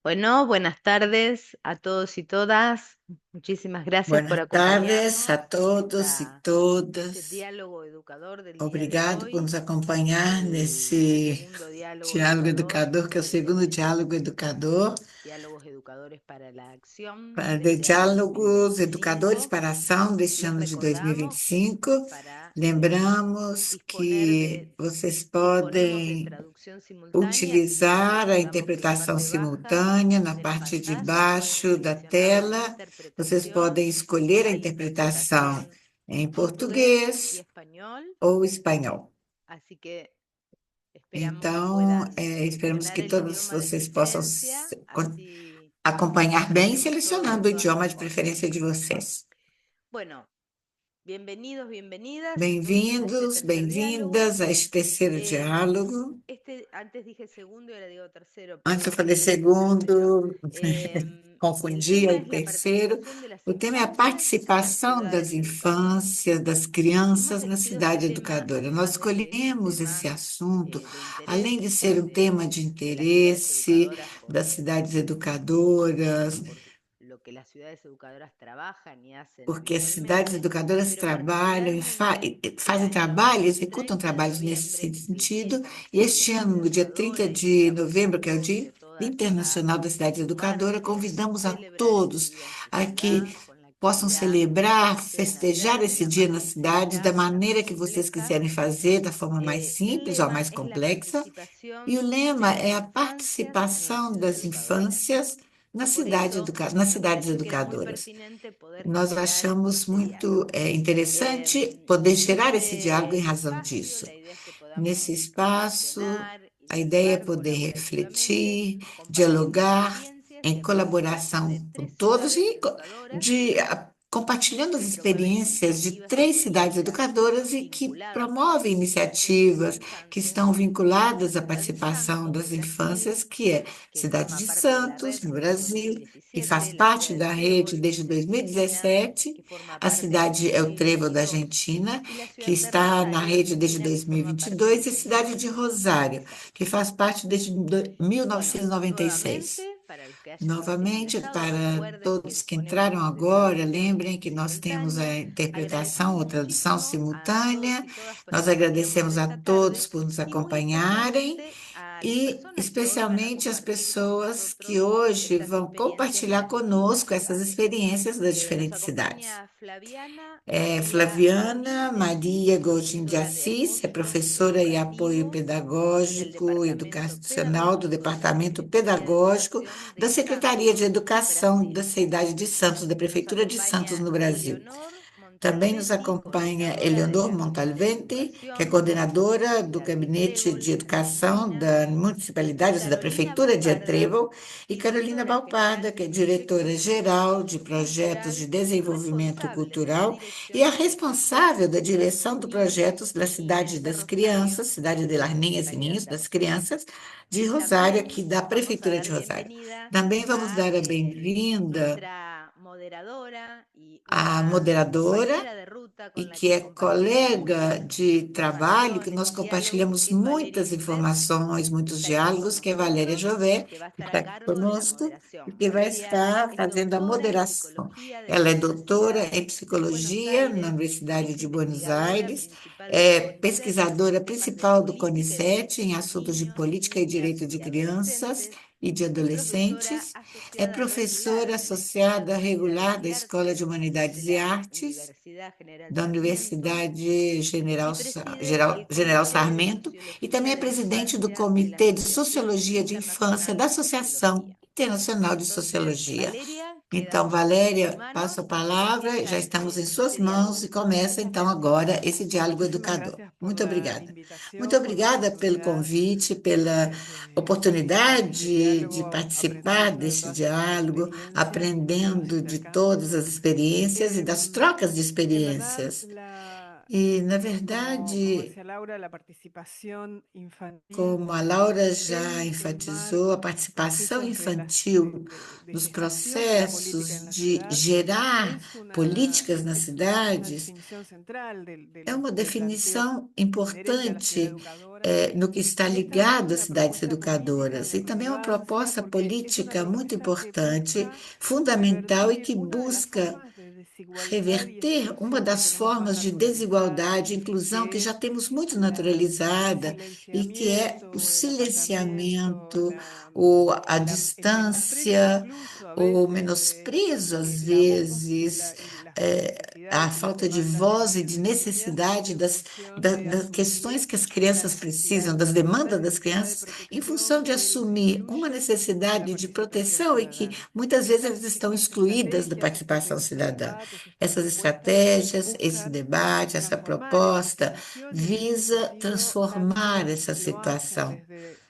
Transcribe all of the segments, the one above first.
Bueno, buenas tardes a todos y todas. Muchísimas gracias por Buenas tardes a acompañarnos en todos e este todas. diálogo educador del día de Obrigado por hoy, nos acompanhar el nesse segundo diálogo diálogo educador educador, que é o segundo de diálogo educador, Diálogos Educadores para la Acción para de de este año diálogos educadores 2025. para a ação deste Les ano de recordamos que 2025. para Lembramos que vocês disponemos de podem traducción simultánea, así que utilizar a recordamos que en la interpretação parte baja simultânea na de la parte de pantalla pueden baixo da seleccionar tela. Vocês interpretación. podem escolher a Hay interpretação interpretación em portugués y português español, ou espanhol. así que esperamos que Então, puedan esperamos seleccionar que el todos idioma de vocês possam preferencia, así acompanhar bem, entendemos todos y selecionando o todas idioma de mejor. preferência de vocês. Bueno, bienvenidos, bienvenidas entonces a este Bem-vindos, tercer diálogo. bem-vindas a este terceiro Em, diálogo. Antes dije segundo y ahora digo tercero, Antes eu perdón, falei este es el tercero. segundo, El confundi tema o es la terceiro. participación de las O tema é a infancias en las participação das ciudades educadoras. infâncias, das Hemos crianças na elegido este cidade tema, educadora. Nós además de ser un escolhemos esse tema assunto, de além de interés ser um tema de de las ciudades interesse educadoras das cidades bueno, educadoras, por lo que las ciudades educadoras trabajan y hacen porque as cidades habitualmente, educadoras pero trabalham particularmente e el fazem año trabalho, executam 30 de trabalhos nesse noviembre, que sentido, hicimos e el este ano, Estudio no dia 30 Educadora, de invitamos a novembro, que é o todos y Dia a todas a Internacional da Cidade Educadora, sumarse a convidamos a celebrar este todos día en su a que ciudad con la possam actividad celebrar, que quieran hacer festejar de esse la dia más na cidade da sencilla a la más maneira que vocês compleja. quiserem fazer, da forma mais El simples ou a lema mais es la complexa. E o participación de lema las é a infancias en la participação ciudad das educadora. infâncias Por eso nas nos cidades pareció que era muy educadoras. pertinente poder Nós generar achamos este muito diálogo. interessante poder En gerar esse diálogo em este razão espacio disso. la idea es que Nesse podamos espaço, reflexionar y a ideia é dialogar poder colaborativamente, refletir, compartiendo dialogar experiencias y em aprendizajes de colaboração com tres todos ciudades e educadoras compartilhando as que promueven experiências de iniciativas y três cidades políticas educadoras e que vinculadas a la promovem participación de las iniciativas que estão infancias, como vinculadas la à ciudad de participação Santos, das Brasil, infâncias, que é que Cidade forma de parte de la Santos, red no desde Brasil, que faz 2017, la parte ciudad de da rede Trébol, desde de Argentina, 2017. que forma A parte desde cidade é o Trevo da 2022, Argentina, y la que ciudad de está na Rosario, rede desde Argentina, que forma parte 2022, e a desde cidade de Rosário, que 1996. faz parte desde Bueno, nuevamente, 1996. para los que hayan Novamente, ingresado, para recuerden que todos que entraram disponemos de agora, traducción lembrem que nós temos a simultánea. interpretação Agradecemos ou tradução muchísimo a todos simultânea. y todas por Nós el tiempo agradecemos de a esta tarde todos por nos y muy acompanharem especialmente a las e personas que hoy van a especialmente as compartir con pessoas que nosotros hoje estas vão experiencias de compartilhar las distintas conosco essas ciudades. experiências das Nos diferentes cidades. acompaña Flaviana É María Flaviana Godín de Maria Asís, Goutin de profesora de Assis, é apoyo professora e apoio educativo del pedagógico e Departamento educacional do Pedagógico de la Departamento Secretaría de Pedagógico Educación da de Secretaria de Santos, Educação da Brasil. cidade de Santos, da Nos Prefeitura de Santos, acompaña no Brasil. Eleonor Também nos Montalvetti, acompanha coordinadora del Eleonor Gabinete de Montalventi, que é Educación de la coordenadora do Municipalidad de Gabinete de Trébol, Educação Argentina, da y Municipalidade da Carolina Prefeitura de Balparda, Atrevo, e Carolina directora Balparda, general que é de Proyectos de diretora-geral de Desarrollo Projetos de Cultural y Desenvolvimento responsable de la Cultural e a dirección del responsável da proyecto direção do projeto da Cidade Niñas de das Rosario, Crianças, Cidade de de la las Niñas e Municipalidad Ninhos, de das Rosario. crianças de Rosário, También aqui da vamos a Prefeitura dar de Rosário. bienvenida Também vamos a dar a bem-vinda nuestra moderadora y à una moderadora, compañera de ruta e con la que que é compartiremos colega de trabalho, que información nós y diálogo, compartilhamos que es Valeria muitas Jovet, informações, muitos está aquí con diálogos, que é Valéria nosotros Jové, y que va a que estar está a aqui cargo de la conosco e moderación. que vai Valeria estar es fazendo a doctora en moderação. psicología de la Ela é doutora Universidad em de Buenos psicologia na Aires, Universidade es de Buenos investigadora Aires, principal del é CONICET pesquisadora en temas de principal do política y CONICET em derechos de assuntos de niños, política e direito niñas de y crianças adolescentes e de y profesora adolescentes, é asociada regular professora de la Escuela associada de regular Humanidades da y Escola de Artes de Humanidades e la Artes Universidad General da Sarmiento Universidade y General, preside el General Comité de Sarmento, e também Sociología é de la presidente do Infancia de la Comitê de Asociación Sociologia de Infância da Internacional de Associação Sociología. Internacional de Entonces, Sociologia. Valeria, Então, quedamos en tus Valéria, passo a manos y palavra, já comienza estamos em suas este mãos diálogo. e começa então agora esse diálogo Muchísimas educador. gracias por Muito la obrigada. Muito invitación, por la obrigada pelo oportunidad convite, pela de este oportunidade de diálogo, participar aprendiendo de deste todas estas diálogo, experiencias y de los aprendendo de intercambios. todas as experiências e das trocas de En verdad, experiências. E, na como verdade, decía Laura, la participación infantil como a Laura já en enfatizou, a participação procesos infantil de nos gestación de la política en processos la de ciudad gerar es políticas nas una cidades definición central é uma del planteo definição inherente a la ciudad importante educadora. no que está Y esta es ligado às una cidades propuesta política educadoras. de E também é uma relevancia proposta porque es una política muito propuesta que importante, busca fundamental e revertir que una de las busca formas de desigualdad y reverter uma exclusión que das tenemos más formas de naturalizada, desigualdade e inclusão que que já es temos muito naturalizada e que é o silenciamiento, el acallamiento, silenciamento, ou a el menosprecio distância, incluso a o veces menosprezo, às la voz vezes, y las a necesidades y las falta de demandas de voz e niños de y niñas necessidade en función de das questões asumir que as una crianças necesidad, precisam, das una demandas das necesidad de crianças, em função protección de que assumir uma incluye la necessidade de participación proteção e que ciudadana. muitas vezes eles estão Estas excluídas da estrategias, participação cidadã. debates, estas Essas propuestas estratégias, esse buscan debate, essa transformar esas proposta condiciones en ese visa sentido, transformar tanto essa lo hacen situação, desde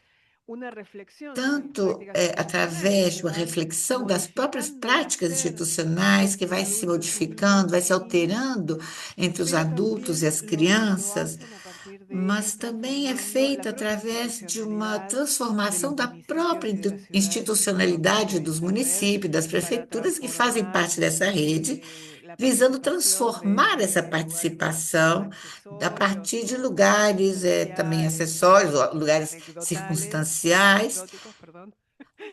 una reflexión sobre las tanto prácticas institucionales através de que uma van reflexão das próprias modificando el práticas hacer institucionais, que entre vai se adultos y niños modificando, vai y se niñas, alterando entre os pero adultos e también as lo crianças, hacen a partir de mas ir também é transformando la feita propia através de uma institucionalidad de transformação los da própria municipios y de las ciudades que forman parte institucionalidade de dos esta red municípios, das para prefeituras que fazem transformar parte dessa rede, la visando participación transformar essa desde lugares más participação a accesorios partir de o más lugares também circunstanciales acessórios, ou lugares circunstanciais, anecdóticos, perdón,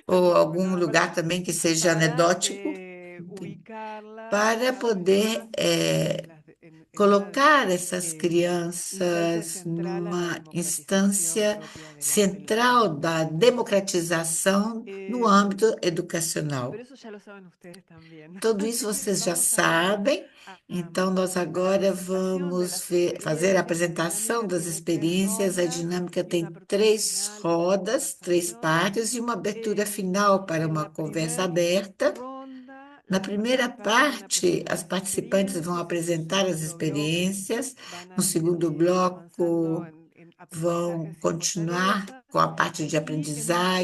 ou perdón por la algum lugar palabra, também que seja para anedótico, ubicarlas para cada vez poder más en una colocar essas instancia crianças central a la numa democratización instância propia de la central ciudad. da democratização no âmbito Pero educacional. eso ya lo saben ustedes también. Tudo isso Así que vocês já vamos a pasar sabem, então nós a la agora presentación de vamos las fazer a experiencias. La apresentação dinámica das tiene tres experiências. A rondas dinâmica y una tem apertura três final para la rodas, três conversación. partes e uma abertura final para En uma la conversa primera aberta. ronda, Na las primeira participantes van a parte, as presentar sus participantes vão experiencias. En el apresentar as segundo bloque experiências. van No a segundo ir avanzando bloco, en vão aprendizajes y continuar fortalezas. com a parte de Y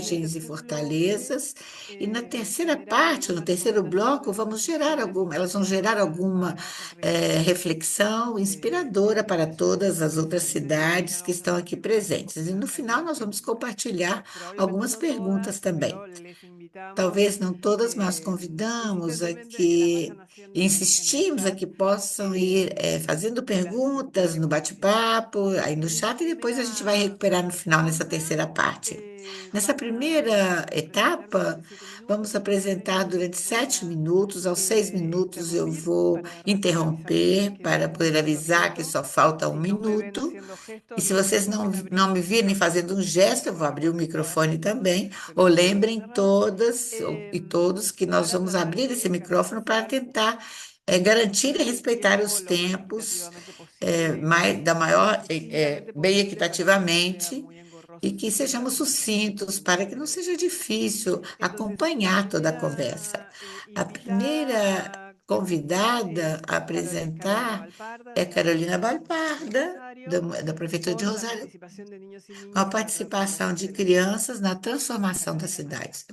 en un aprendizagens e tercer bloque, fortalezas. E na terceira generar parte, no algunas terceiro bloco, conversaciones o vamos gerar reflexiones alguma, elas vão gerar inspiradoras alguma para el resto reflexão de inspiradora para las ciudades todas que as están outras presentes y cidades ya que vamos a estão aqui participar presentes. E no final, nós vamos compartilhar probablemente algumas no perguntas todas, também. pero les invitamos Talvez não todas, mas convidamos a insistentemente que las que vayan haciendo en el insistimos a chat que possam ir fazendo y las perguntas no iremos recibiendo. bate-papo, aí no En esta chat, e depois a gente vai primera recuperar no final, nessa ronda terceira parte. Nessa van a primeira presentar durante etapa, 7 minutos vamos y a los 6 apresentar minutos durante los voy 7 minutos. Aos 6 minutos, eu interrumpir vou para avisarles interromper que para poder tenemos un avisar que minuto. só falta um Si no me ven minuto. haciendo E gestos, se lo vocês único que es não abrir me el virem fazendo micrófono um gesto, eu vou para abrir o microfone também. Ou tener el micrófono lembrem cerrado. todas e todos que nós Para vamos tratar abrir esse de microfone para garantizar tentar garantir e el respeitar tiempo os lo más tempos equitativamente posible da y lo maior, sucintamente bem posible para que no sea equitativamente muy engorroso e que escuchar sejamos las intervenciones sucintos de para que não ustedes. seja difícil Entonces, la acompanhar toda a conversa. primera A invitada primeira a presentar convidada a es Carolina apresentar Valparda é de la Carolina Prefectura de Balparda, Rosario, da Prefeitura de con la Rosário, participación de niños y com a niñas en la participação transformación de de la ciudad. crianças na transformação das Carolina. cidades.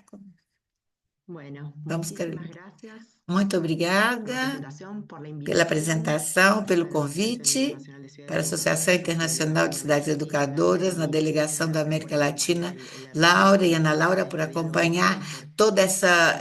Bueno, Vamos, muchísimas Carolina. gracias Muito por la obrigada presentación, por la pela invitación apresentação, pelo para la Asociación convite Internacional de Ciudades para a Associação Educadoras, Internacional de Laura Cidades Sergio, Laura Educadoras na y Delegação da Ana Laura América por acompañar Latina, el evento, Laura e Ana por Laura, por desarrollar un poco, acompanhar por toda essa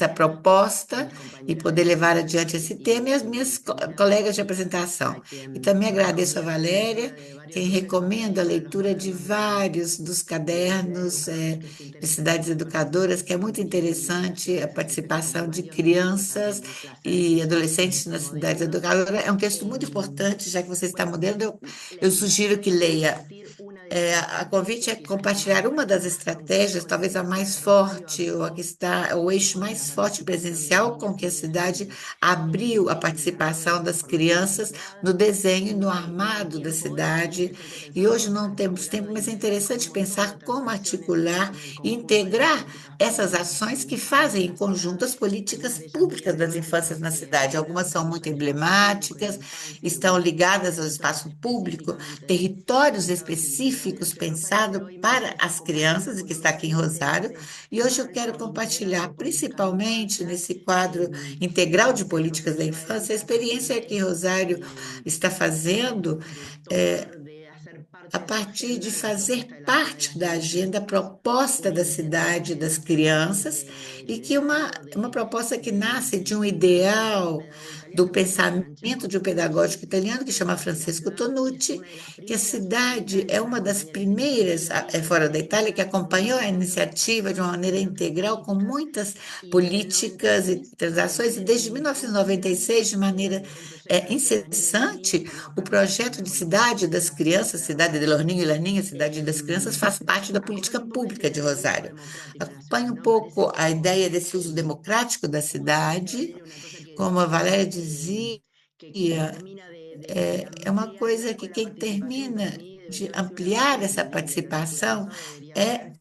a proposta mis e compañeras poder levar adiante Valeria esse tema e as minhas colegas de apresentação. a E quien também agradeço a recomiendo lectura Valéria, de varios quem docentes recomenda a sobre los leitura de manuales vários dos de ciudades cadernos educadoras, que es de cidades interesante por la educadoras, que é muito participación y las interessante a experiencias que tenemos participação de varios docentes crianças también muy e presentes en adolescentes este nas cidades modelo. educadoras. É um texto muito Em, importante, já que você está bueno, moderando, la eu sugiro invitación que es leia. compartir una de las A convite é estrategias, quizás compartilhar uma das la más estratégias, concreta o la talvez que a más mais Rosario forte, ou a que aplicó está, o eixo con la mais forte participación de presencial com niños que y a niñas cidade abriu a en el armado de participação las das informaciones de crianças no ciudad. desenho, no No hay armado da tiempo hoy, es cidade. interesante E hoje pensarlo, não temos tempo, articulado mas é y con interessante un montón de pensar como organizaciones que articular hacen en e conjunto las integrar políticas essas públicas ações de que infancia fazem en em la ciudad. conjunto as políticas Algunas de ellas muy públicas das infâncias emblemáticas na cidade. Algumas são muito vinculadas al espacio público y a la emblemáticas, infancia, estão algunas con ligadas ao territorios espaço público, específicamente territórios pensados y específicos pensados para as crianças, e que está aqui em Rosário. E hoje eu quero compartilhar, principalmente nesse quadro integral de políticas da infância, a experiência que Rosário está fazendo é, a partir de fazer parte da agenda proposta da cidade das crianças, e que uma proposta que nasce de um ideal do pensamento de um pedagógico italiano que chama Francesco Tonucci, que a cidade é uma das primeiras fora da Itália que acompanhou a iniciativa de uma maneira integral, com muitas políticas e transações, e desde 1996, de maneira incessante, o projeto de cidade das crianças, Cidade de los Niños e las Niñas, Cidade das Crianças, faz parte da política pública de Rosário. Acompanha um pouco a ideia desse uso democrático da cidade, como a Valéria dizia, é uma coisa que quem termina de ampliar essa participação é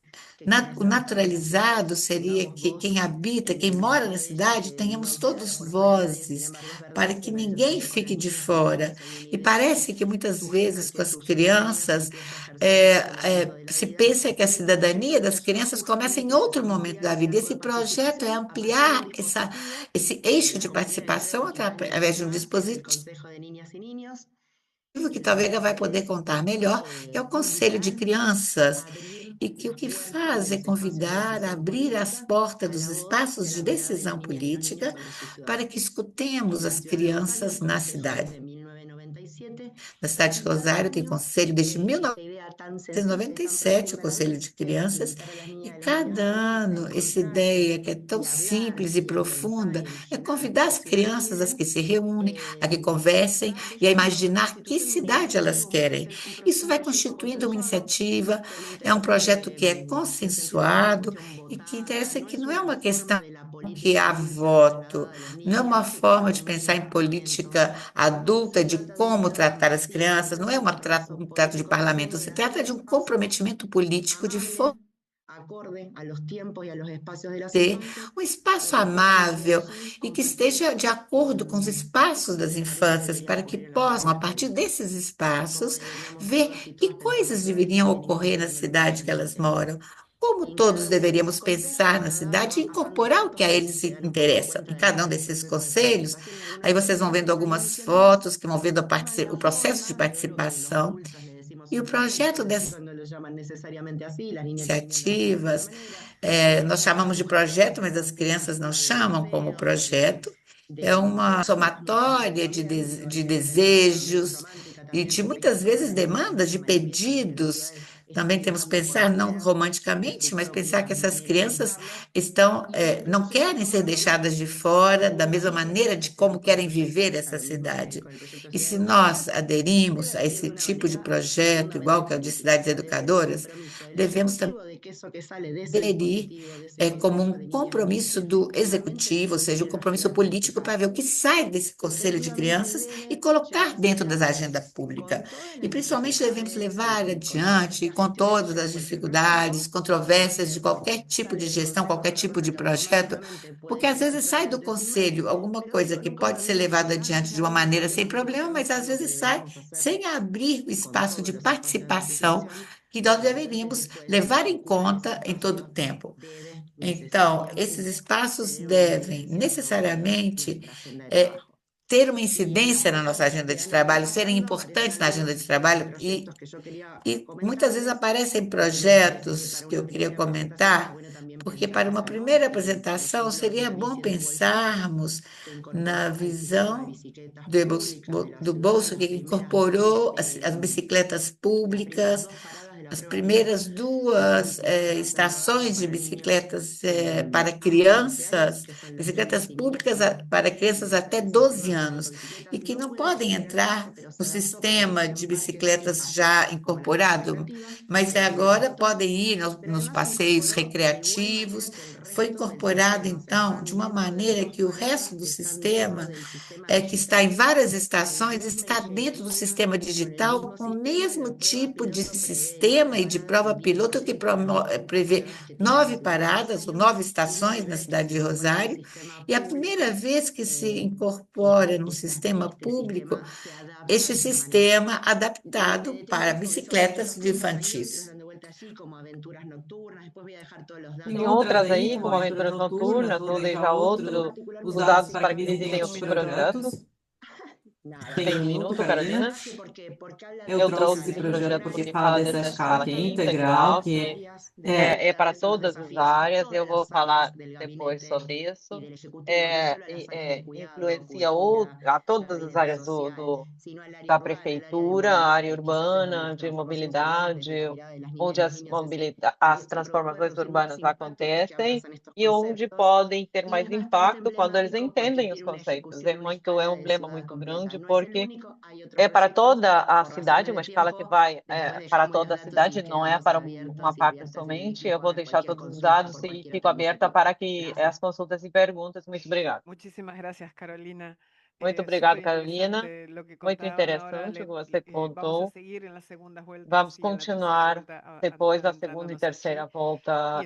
o naturalizado seria que quem habita, quem mora na cidade, tenhamos todos vozes, para que ninguém fique de fora. E parece que muitas vezes com as crianças se pensa que a cidadania das crianças começa em outro momento da vida. Esse projeto é ampliar esse eixo de participação através de um dispositivo que talvez ela vai poder contar melhor, que é o Conselho de Crianças, e que o que faz é convidar, abrir as portas dos espaços de decisão política para que escutemos as crianças na cidade. Na cidade de Rosário tem conselho desde 1997, o Conselho de Crianças, e cada ano essa ideia que é tão simples e profunda é convidar as crianças a que se reúnem, a que conversem e a imaginar que cidade elas querem. Isso vai constituindo uma iniciativa, é um projeto que é consensuado e que interessa que não é uma questão que há voto, não é uma forma de pensar em política adulta, de como tratar as crianças, não é um trato de parlamento, se trata de um comprometimento político de ter um espaço amável e que esteja de acordo com os espaços das infâncias, para que possam, a partir desses espaços, ver que coisas deveriam ocorrer na cidade que elas moram. Como todos deveríamos pensar na cidade e incorporar o que a eles se interessa. Em cada um desses conselhos, aí vocês vão vendo algumas fotos que vão vendo o processo de participação. E o projeto dessas iniciativas, nós chamamos de projeto, mas as crianças não chamam como projeto. É uma somatória de desejos e de muitas vezes demandas, de pedidos. Também temos que pensar, não romanticamente, mas pensar que essas crianças não querem ser deixadas de fora, da mesma maneira de como querem viver essa cidade. E se nós aderimos a esse tipo de projeto, igual que é o de cidades educadoras, devemos também aderir como um compromisso do executivo, ou seja, um compromisso político para ver o que sai desse Conselho de Crianças e colocar dentro das agendas públicas. E principalmente devemos levar adiante, com todas as dificuldades, controvérsias de qualquer tipo de gestão, qualquer tipo de projeto, porque às vezes sai do Conselho alguma coisa que pode ser levada adiante de uma maneira sem problema, mas às vezes sai sem abrir o espaço de participação que nós deveríamos levar em conta em todo o tempo. Então, esses espaços devem necessariamente ter uma incidência na nossa agenda de trabalho, serem importantes na agenda de trabalho, e muitas vezes aparecem projetos que eu queria comentar, porque para uma primeira apresentação seria bom pensarmos na visão do bolso que incorporou as bicicletas públicas, as primeiras duas estações de bicicletas para crianças, bicicletas públicas para crianças até 12 anos, e que não podem entrar no sistema de bicicletas já incorporado, mas agora podem ir nos passeios recreativos. Foi incorporado, então, de uma maneira que o resto do sistema, que está em várias estações, está dentro do sistema digital, com o mesmo tipo de sistema sistema e de prova piloto que prevê 9 paradas ou 9 estações na cidade de Rosário, e a primeira vez que se incorpora no sistema público este sistema adaptado para bicicletas de infantis. Tem outras aí, como aventuras noturnas, vou deixar outros usados para que visitem o subprojeto. Tem um minuto, Carolina. Eu trouxe esse projeto porque fala dessa escala que é integral, que é para todas as áreas. Eu vou falar depois sobre isso. Influencia a todas as áreas da prefeitura, a área urbana, de mobilidade, onde as transformações urbanas acontecem e onde podem ter mais impacto quando eles entendem os conceitos. É um emblema muito grande, porque é para toda a cidade, uma escala que vai para toda a cidade, não é para uma parte somente. Eu vou deixar todos os dados e fico aberta para que as consultas e perguntas. Muito obrigada. Muchísimas gracias, Carolina. Muito obrigada, Carolina. Muito interessante o que você contou. Vamos continuar depois da segunda e terceira volta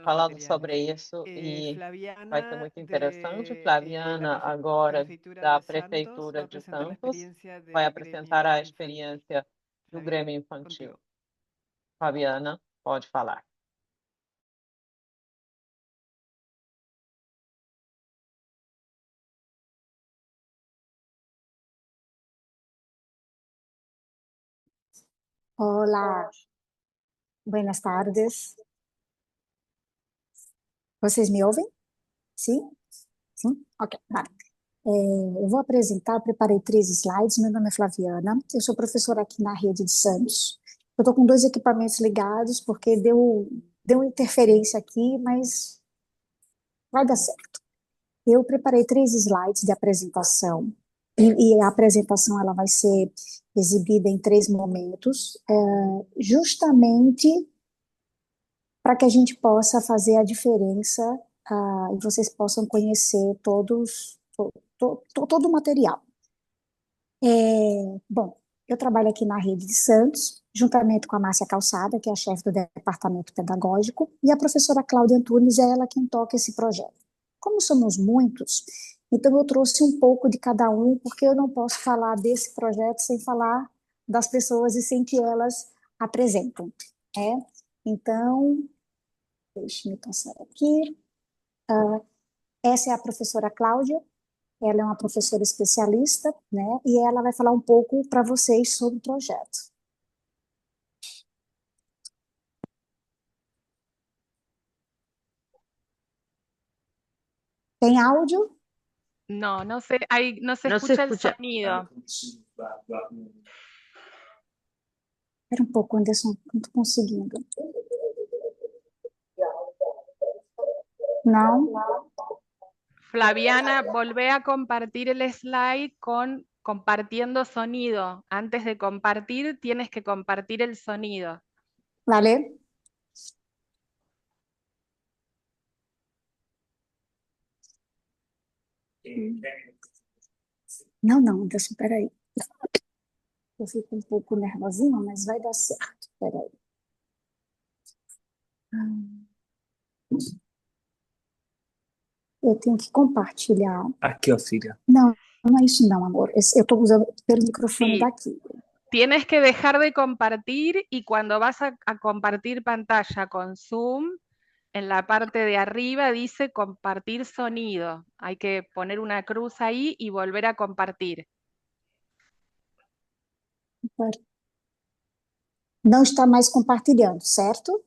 falando sobre isso e vai ser muito interessante. Flaviana, agora da Prefeitura de Santos, vai apresentar a experiência do Grêmio Infantil. Fabiana, pode falar. Olá, buenas tardes. Vocês me ouvem? Sim? Sim? Ok, vale. Eu vou apresentar, eu preparei 3 slides. Meu nome é Flaviana, eu sou professora aqui na Rede de Santos. Eu estou com 2 equipamentos ligados porque deu interferência aqui, mas vai dar certo. Eu preparei 3 slides de apresentação e a apresentação ela vai ser exibida em 3 momentos, justamente para que a gente possa fazer a diferença e vocês possam conhecer todo o material. Bom, eu trabalho aqui na Rede de Santos, juntamente com a Márcia Calçada, que é a chefe do departamento pedagógico, e a professora Cláudia Antunes, é ela quem toca esse projeto. Como somos muitos, então eu trouxe um pouco de cada um, porque eu não posso falar desse projeto sem falar das pessoas e sem que elas apresentem. Então, deixe-me passar aqui. Essa é a professora Cláudia, ela é uma professora especialista, né? E ela vai falar um pouco para vocês sobre o projeto. Tem áudio? No, no se No se escucha el escucha. sonido. Espera um pouco, Anderson, não estou conseguindo. Não? Flaviana, volvé a compartir el slide compartiendo sonido. Antes de compartir, tienes que compartir el sonido. Vale? Não, Anderson, espera aí. Eu fico um pouco nervosinha, mas vai dar certo. Espera aí. Eu tenho que compartilhar. Aqui, ó, filha. Não, não é isso não, amor. Eu estou usando pelo microfone Sí. daqui. Tienes que dejar de compartir y cuando vas a compartir pantalla con Zoom, en la parte de arriba dice compartir sonido. Hay que poner una cruz ahí y volver a compartir. Não está mais compartilhando, certo?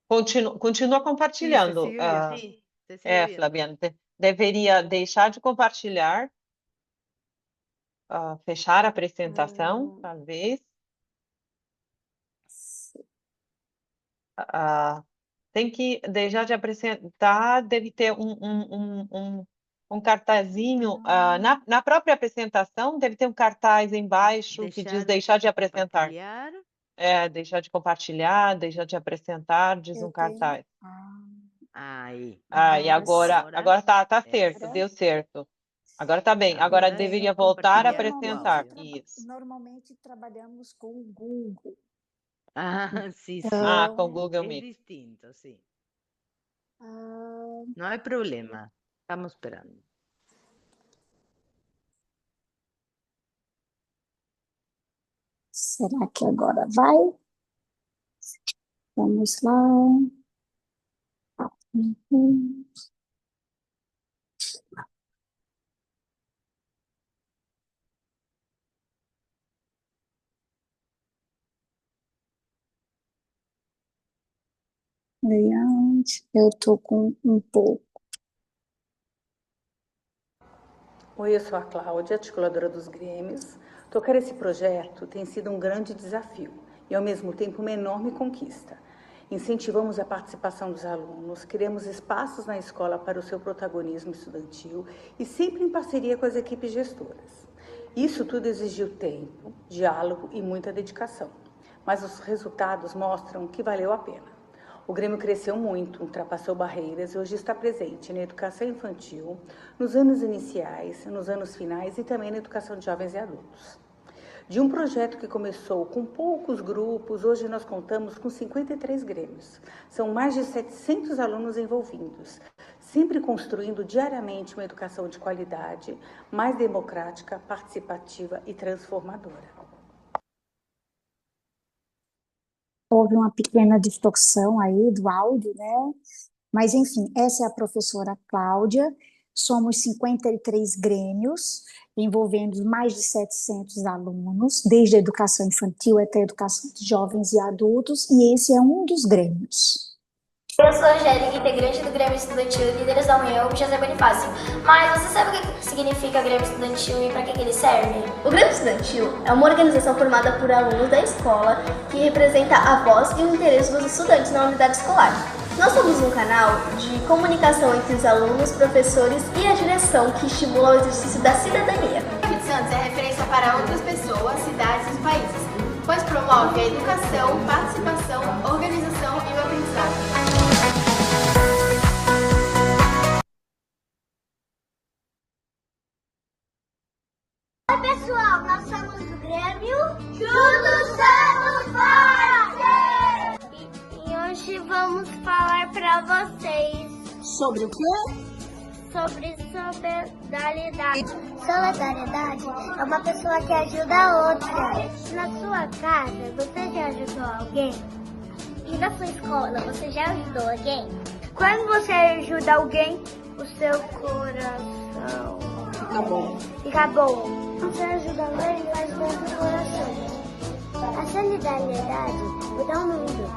Continua compartilhando. Sí, se sigue bien. Sí, te sigue bien. Flaviana, deveria deixar de compartilhar, fechar a apresentação, talvez. Tem que deixar de apresentar, deve ter um cartazinho, na própria apresentação, deve ter um cartaz embaixo que diz deixar de apresentar. Compartilhar. Deixar de compartilhar, deixar de apresentar, diz um cartaz. Ahí. E agora tá certo, Espera. deu certo. Agora tá bem. Agora Agora deveria sim, voltar a compartilhar o apresentar. áudio. Isso. Normalmente trabalhamos com o Google. Ah, sí, sí. Ah, com Então, Google Es Meet. distinto, sí. ah, No hay problema. Estamos esperando. será que agora vai? Vamos lá. Uhum. Layout. Eu tô com um pouco. Oi, eu sou a Cláudia, articuladora dos Grêmios. Tocar esse projeto tem sido um grande desafio e, ao mesmo tempo, uma enorme conquista. Incentivamos a participação dos alunos, criamos espaços na escola para o seu protagonismo estudantil e sempre em parceria com as equipes gestoras. Isso tudo exigiu tempo, diálogo e muita dedicação, mas os resultados mostram que valeu a pena. O Grêmio cresceu muito, ultrapassou barreiras e hoje está presente na educação infantil, nos anos iniciais, nos anos finais e também na educação de jovens e adultos. De um projeto que começou com poucos grupos, hoje nós contamos com 53 grêmios. São mais de 700 alunos envolvidos, sempre construindo diariamente uma educação de qualidade, mais democrática, participativa e transformadora. Houve uma pequena distorção aí do áudio, né? Mas, enfim, essa é a professora Cláudia. Somos 53 grêmios, envolvendo mais de 700 alunos, desde a educação infantil até a educação de jovens e adultos, e esse é um dos grêmios. Eu sou a Angélica, integrante do Grêmio Estudantil Líderes da União, José Bonifácio. Mas você sabe o que significa Grêmio Estudantil e para que ele serve? O Grêmio Estudantil é uma organização formada por alunos da escola que representa a voz e o interesse dos estudantes na unidade escolar. Nós somos um canal de comunicação entre os alunos, professores e a direção que estimula o exercício da cidadania. O Grêmio de Santos é referência para outras pessoas, cidades e países, pois promove a educação, participação, organização e o aprendizado. Oi, pessoal, nós somos do Grêmio Juntos Somos Fortes! E hoje vamos falar para vocês Sobre o quê? sobre solidariedade. Solidariedade é uma pessoa que ajuda a outra. Na sua casa, você já ajudou alguém? E na sua escola, você já ajudou alguém? Quando você ajuda alguém, o seu coração Tá bom. fica bom. Você ajuda alguém, faz bem pro coração. A solidariedade muda o mundo.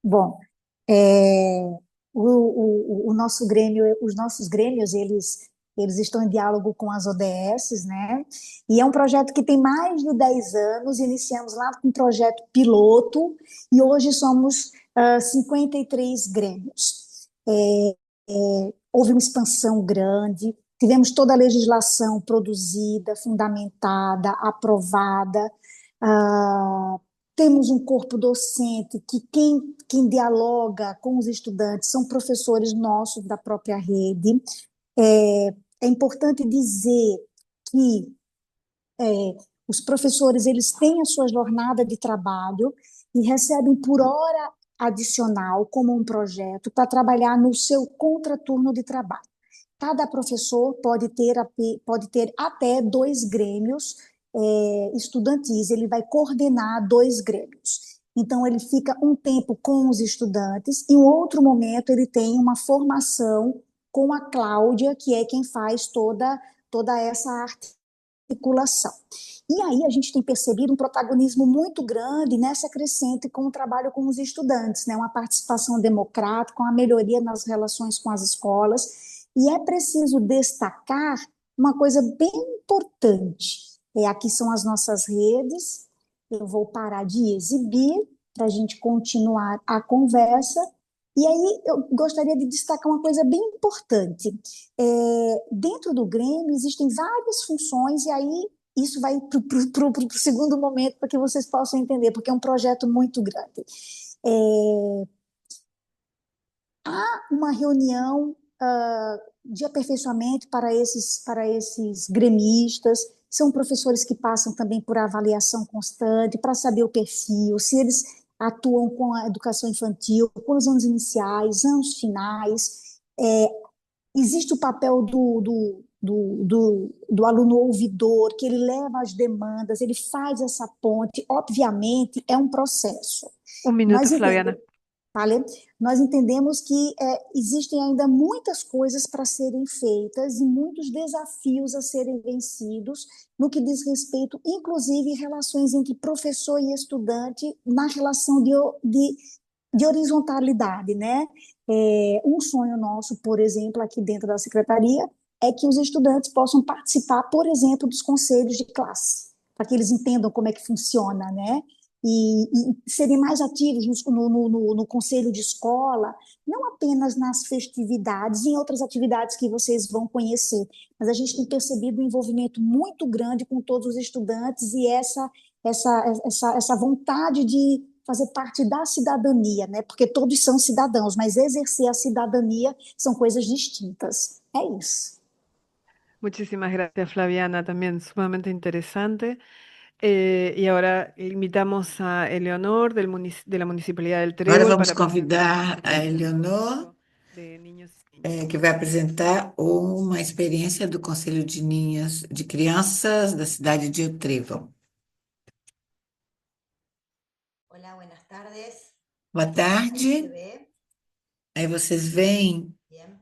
Bom, o nosso Grêmio, os nossos Grêmios, eles estão em diálogo com as ODSs, né? E é um projeto que tem mais de 10 anos, iniciamos lá com um projeto piloto e hoje somos 53 Grêmios. Houve uma expansão grande, tivemos toda a legislação produzida, fundamentada, aprovada, temos um corpo docente que quem dialoga com os estudantes são professores nossos da própria rede. É importante dizer que os professores eles têm a sua jornada de trabalho e recebem por hora adicional como um projeto para trabalhar no seu contraturno de trabalho. Cada professor pode ter até 2 grêmios estudantis, ele vai coordenar 2 grêmios. Então, ele fica um tempo com os estudantes e, em outro momento, ele tem uma formação com a Cláudia, que é quem faz toda essa articulação. E aí a gente tem percebido um protagonismo muito grande nessa crescente com o trabalho com os estudantes, né? Uma participação democrática, uma melhoria nas relações com as escolas. E é preciso destacar uma coisa bem importante. Aqui são as nossas redes, eu vou parar de exibir para a gente continuar a conversa. E aí eu gostaria de destacar uma coisa bem importante. Dentro do Grêmio existem várias funções, e aí isso vai para o segundo momento para que vocês possam entender, porque é um projeto muito grande. uma reunião de aperfeiçoamento para esses gremistas. São professores que passam também por avaliação constante para saber o perfil, se eles atuam com a educação infantil, com os anos iniciais, anos finais. Existe o papel do aluno ouvidor, que ele leva as demandas, ele faz essa ponte. Obviamente, é um processo. Un minuto, Nós Flaviana. entendemos, vale? Nós entendemos que existem ainda muitas coisas para serem feitas e muitos desafios a serem vencidos no que diz respeito, inclusive, relações entre professor e estudante na relação de horizontalidade, né? Um sonho nosso, por exemplo, aqui dentro da secretaria, é que os estudantes possam participar, por exemplo, dos conselhos de classe, para que eles entendam como é que funciona, né? E serem mais ativos no conselho de escola, não apenas nas festividades, em outras atividades que vocês vão conhecer, mas a gente tem percebido um envolvimento muito grande com todos os estudantes e essa vontade de fazer parte da cidadania, né? Porque todos são cidadãos, mas exercer a cidadania são coisas distintas. É isso. Muchísimas gracias, Flaviana, también sumamente interesante. Y ahora invitamos a Eleonor de la Municipalidad del Agora Trébol vamos para convidar a Eleonor, de niños y niñas. que vai apresentar uma experiência do Conselho de Crianças da cidade de Trébol. Hola, buenas tardes. Boa ¿Se tarde. ve? Aí vocês veem Bien.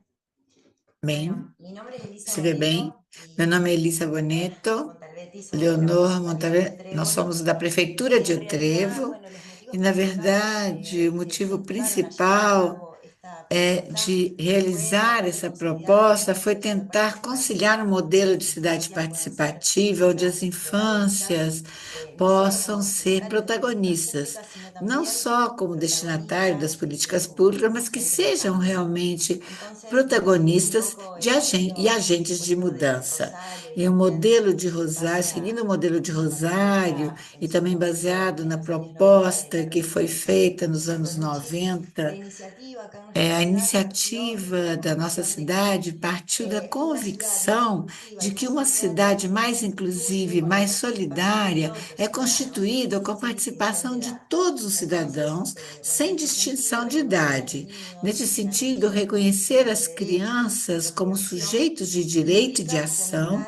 bem? Bueno, mi nombre es Elisa Se vê bem? Bonito Meu y nome é Elisa Boneto, Montalvetti, soy de la Leonor Municipalidad del Montalvão, nós Trébol. somos da Prefeitura Y de en realidad, Trevo, bueno, los e motivos na principales verdade o que motivo nos motivaron a llevar a principal cabo esta é propuesta de fue realizar tratar de essa conciliar proposta, un foi modelo tentar conciliar um participativo modelo de que cidade permita conocer participativa, onde as las protagonistas, infâncias no solo possam como ser destinatarios de políticas protagonistas, públicas, sino não también só como destinatário das protagonistas políticas como públicas, mas que sejam representantes. realmente Entonces, bueno, siguiendo un protagonistas poco de el e modelo agentes de de mudança. Rosario y E o también modelo de en Rosário, base seguindo o modelo de a la Rosário, propuesta e en su também momento baseado na en los años 90 de proposta la que foi Revolución feita nos anos Bernucci, la 90, iniciativa acá en nuestra a ciudad partió de iniciativa la da nossa convicción de cidade que partiu da una ciudad más convicção inclusiva de y que más uma solidaria cidade se mais constituye inclusiva e con la mais participación de solidária todos los é ciudadanos, constituída com a sin distinción participação de de edad. todos os Entonces, cidadãos, bueno, en sem este sentido, distinção de reconocer a los idade. niños Nesse y las sentido, niñas como reconhecer sujetos as de derecho y crianças como obligación sujeitos de direito e de implica ação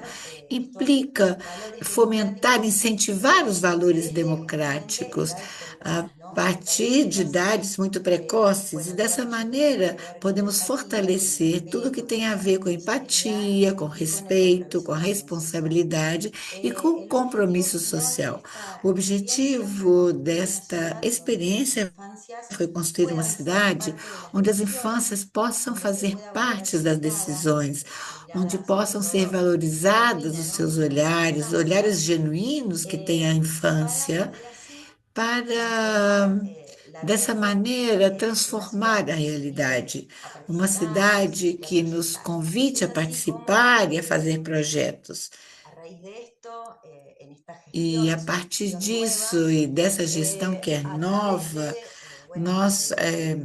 fomentar estos implica valores fomentar, democráticos incentivar os valores desde justamente democráticos edades a tempranas, ¿no? Esta partir de énfasis, idades muito precoces, e bueno, dessa toda aquella que tiene maneira que ver con la podemos empatía, con el fortalecer tudo que respeto, tem con a la ver com responsabilidad empatia, com y con el respeito, com compromiso social. responsabilidade e com El objetivo compromisso final de social. O esta experiencia fue objetivo construir una desta ciudad donde las experiência infancias foi construir uma puedan ser cidade parte de las onde as decisiones, infâncias possam donde se fazer pueda valorar parte su das mirada, decisões, su onde mirada sobre possam ser todo valorizadas genuina, os ¿no? seus de la olhares, olhares infancia, genuínos que tem a para infância, poder así para, transformar la dessa realidad, maneira, una ciudad transformar a que nos invite realidade. a Uma participar cidade y a que nos proyectar. convite a Es así como participar e a fazer projetos. a raíz de esto, en esta E gestión, a esta partir gestión disso nueva, e dessa gestão que é a través nova, bueno, nós,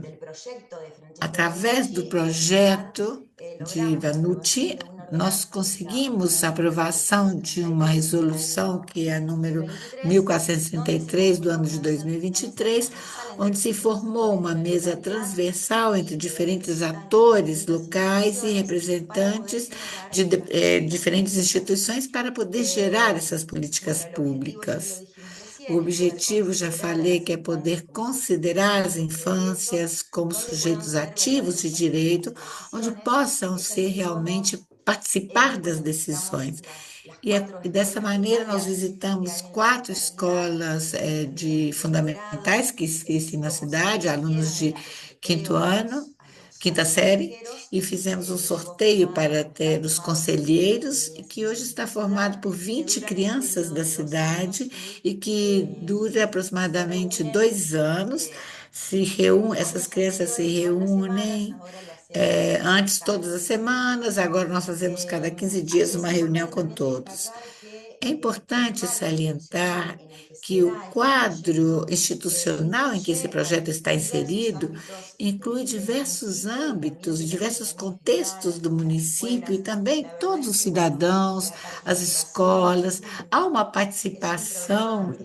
del proyecto de Francesco através do Ivanucci, projeto de logramos la Vanucci, aprobación de una nós ordenanza conseguimos a número aprovação de uma 1463 del resolução año que é a número 2023, 1463 do ano donde de se conformó una mesa 2023, transversal entre onde se distintos formou actores de uma la mesa localidad transversal entre y diferentes representantes de atores distintas locais e instituciones para poder representantes generar de estas políticas diferentes públicas. instituições para poder gerar essas Bueno, políticas el objetivo ya lo públicas. dijimos O recién, es poder objetivo, já considerar a falei, las que é infancias poder como considerar as sujetos de derecho, infâncias como donde puedan sujeitos ser ativos verdaderos de partícipes direito, de onde decisiones. possam Es ser así como, realmente participar das bueno, visitamos decisões. las E, 4 e dessa escuelas maneira nós primarias que visitamos hay en la 4 localidad escolas desde de primer grado, fundamentais que existem na hicimos cidade, alunos elegieron de el quinto sorteo ano, a los quinta série, consejeros, e fizemos um luego sorteio para formaron, están ter os formados por 20 conselheiros, e familias que hoje de está la ciudad formado por que 20 duran un crianças periodo da de 2 años cidade y e que dura se aproximadamente reúnen 2 anos. Se reúnem, essas antes crianças se anteriores todas las semanas, reúnem ahora lo hacemos antes cada todas as 15 días. semanas, agora nós fazemos cada 15 dias uma Es reunião importante com también todos. destacar que É importante salientar que o quadro institucional em que esse projeto está inserido inclui diversos âmbitos, diversos contextos do município e também todos os cidadãos, as escolas. Há uma participação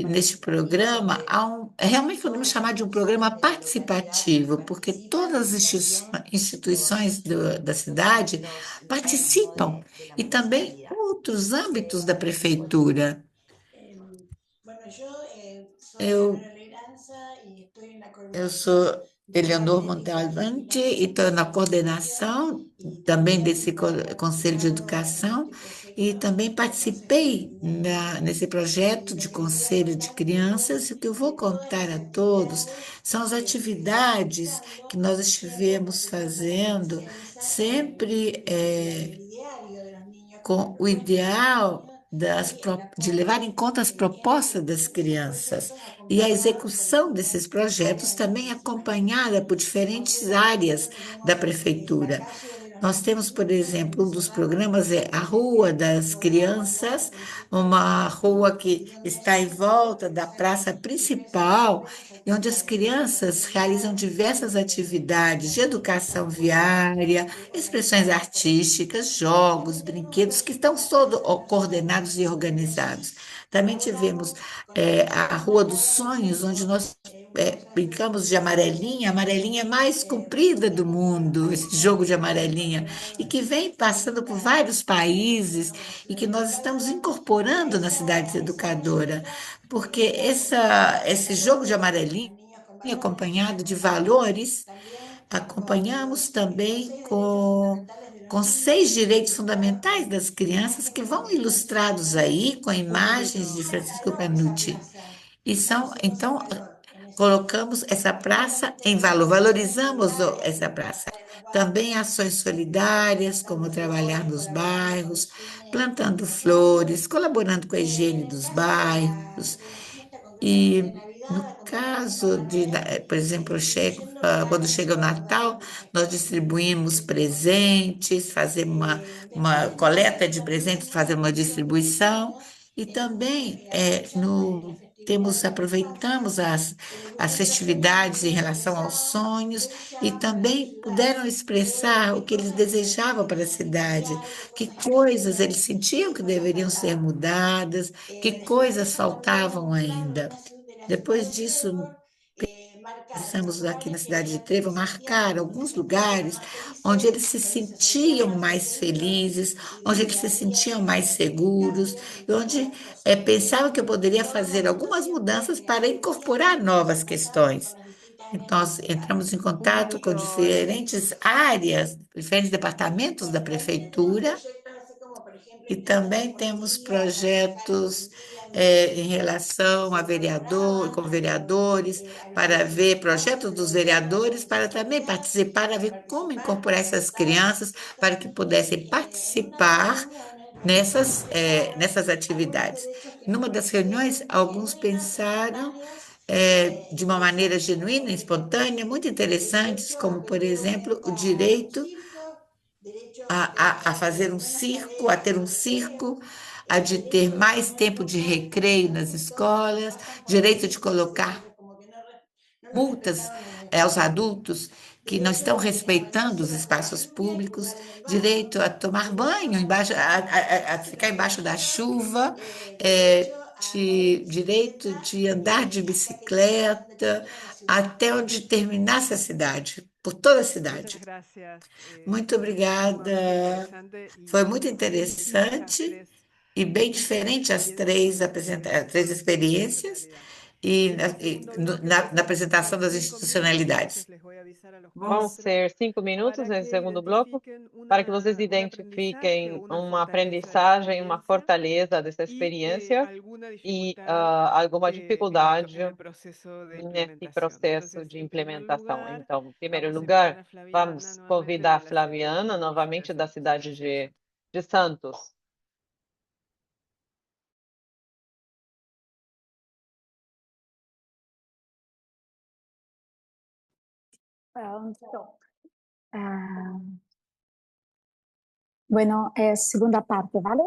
neste programa, realmente podemos chamar de um programa participativo, porque todas as instituições da cidade participam e também outros âmbitos da prefeitura. Eu, eu sou Eleonor Montalbante e estou na coordenação também desse Conselho de Educação e também participei nesse projeto de Conselho de Crianças. E o que eu vou contar a todos são as atividades que nós estivemos fazendo, sempre com o ideal de levar em conta as propostas das crianças e a execução desses projetos também acompanhada por diferentes áreas da prefeitura. Nós temos, por exemplo, um dos programas é a Rua das Crianças, uma rua que está em volta da praça principal, e onde as crianças realizam diversas atividades de educação viária, expressões artísticas, jogos, brinquedos, que estão todos coordenados e organizados. Também tivemos a Rua dos Sonhos, onde nós brincamos de amarelinha, a amarelinha mais comprida do mundo, esse jogo de amarelinha, e que vem passando por vários países e que nós estamos incorporando na cidade educadora, porque esse jogo de amarelinha, acompanhado de valores, acompanhamos também com 6 direitos fundamentais das crianças que vão ilustrados aí com imagens de Francisco Canuti. Então, colocamos essa praça em valor, valorizamos essa praça. Também ações solidárias, como trabalhar nos bairros, plantando flores, colaborando com a higiene dos bairros. E no caso por exemplo, quando chega o Natal, nós distribuímos presentes, fazemos uma coleta de presentes, fazemos uma distribuição, e também aproveitamos as festividades em relação aos sonhos e também puderam expressar o que eles desejavam para a cidade, que coisas eles sentiam que deveriam ser mudadas, que coisas faltavam ainda. Depois disso, pensamos aqui na cidade de Trevo marcar alguns lugares onde eles se sentiam mais felizes, onde eles se sentiam mais seguros, e onde pensavam que eu poderia fazer algumas mudanças para incorporar novas questões. Então, nós entramos em contato com diferentes áreas, diferentes departamentos da prefeitura, e também temos projetos em relação a com vereadores, para ver projetos dos vereadores, para também participar, a ver como incorporar essas crianças para que pudessem participar nessas atividades. Numa das reuniões, alguns pensaram de uma maneira genuína, espontânea, muito interessantes, como, por exemplo, o direito a fazer um circo, a ter um circo, a de ter mais tempo de recreio nas escolas, direito de colocar multas aos adultos que não estão respeitando os espaços públicos, direito a tomar banho, a ficar embaixo da chuva, direito de andar de bicicleta, até onde terminasse a cidade, por toda a Muchas cidade. gracias. Muito Sumamente obrigada. interesante Foi y muito distintas las interessante tres e bem diferente as três experiências Y e en el segundo bloque na vamos a apresentação ocupar das 5 minutos, institucionalidades. entonces les voy a avisar a los Vão 4 ser 5 minutos para nesse que segundo bloco, identifiquen para que vocês un aprendizaje o identifiquem una uma fortaleza de esta aprendizagem, uma experiencia fortaleza dessa y experiência alguna e dificultad alguma en dificuldade el proceso de nesse implementación. processo Entonces, de en primer implementação. lugar, Então, em primeiro vamos a invitar lugar, a Flaviana vamos nuevamente convidar de a la ciudad Flaviana, magnífica novamente da Santos. cidade de Santos. Pronto. Bueno, segunda parte, ¿vale?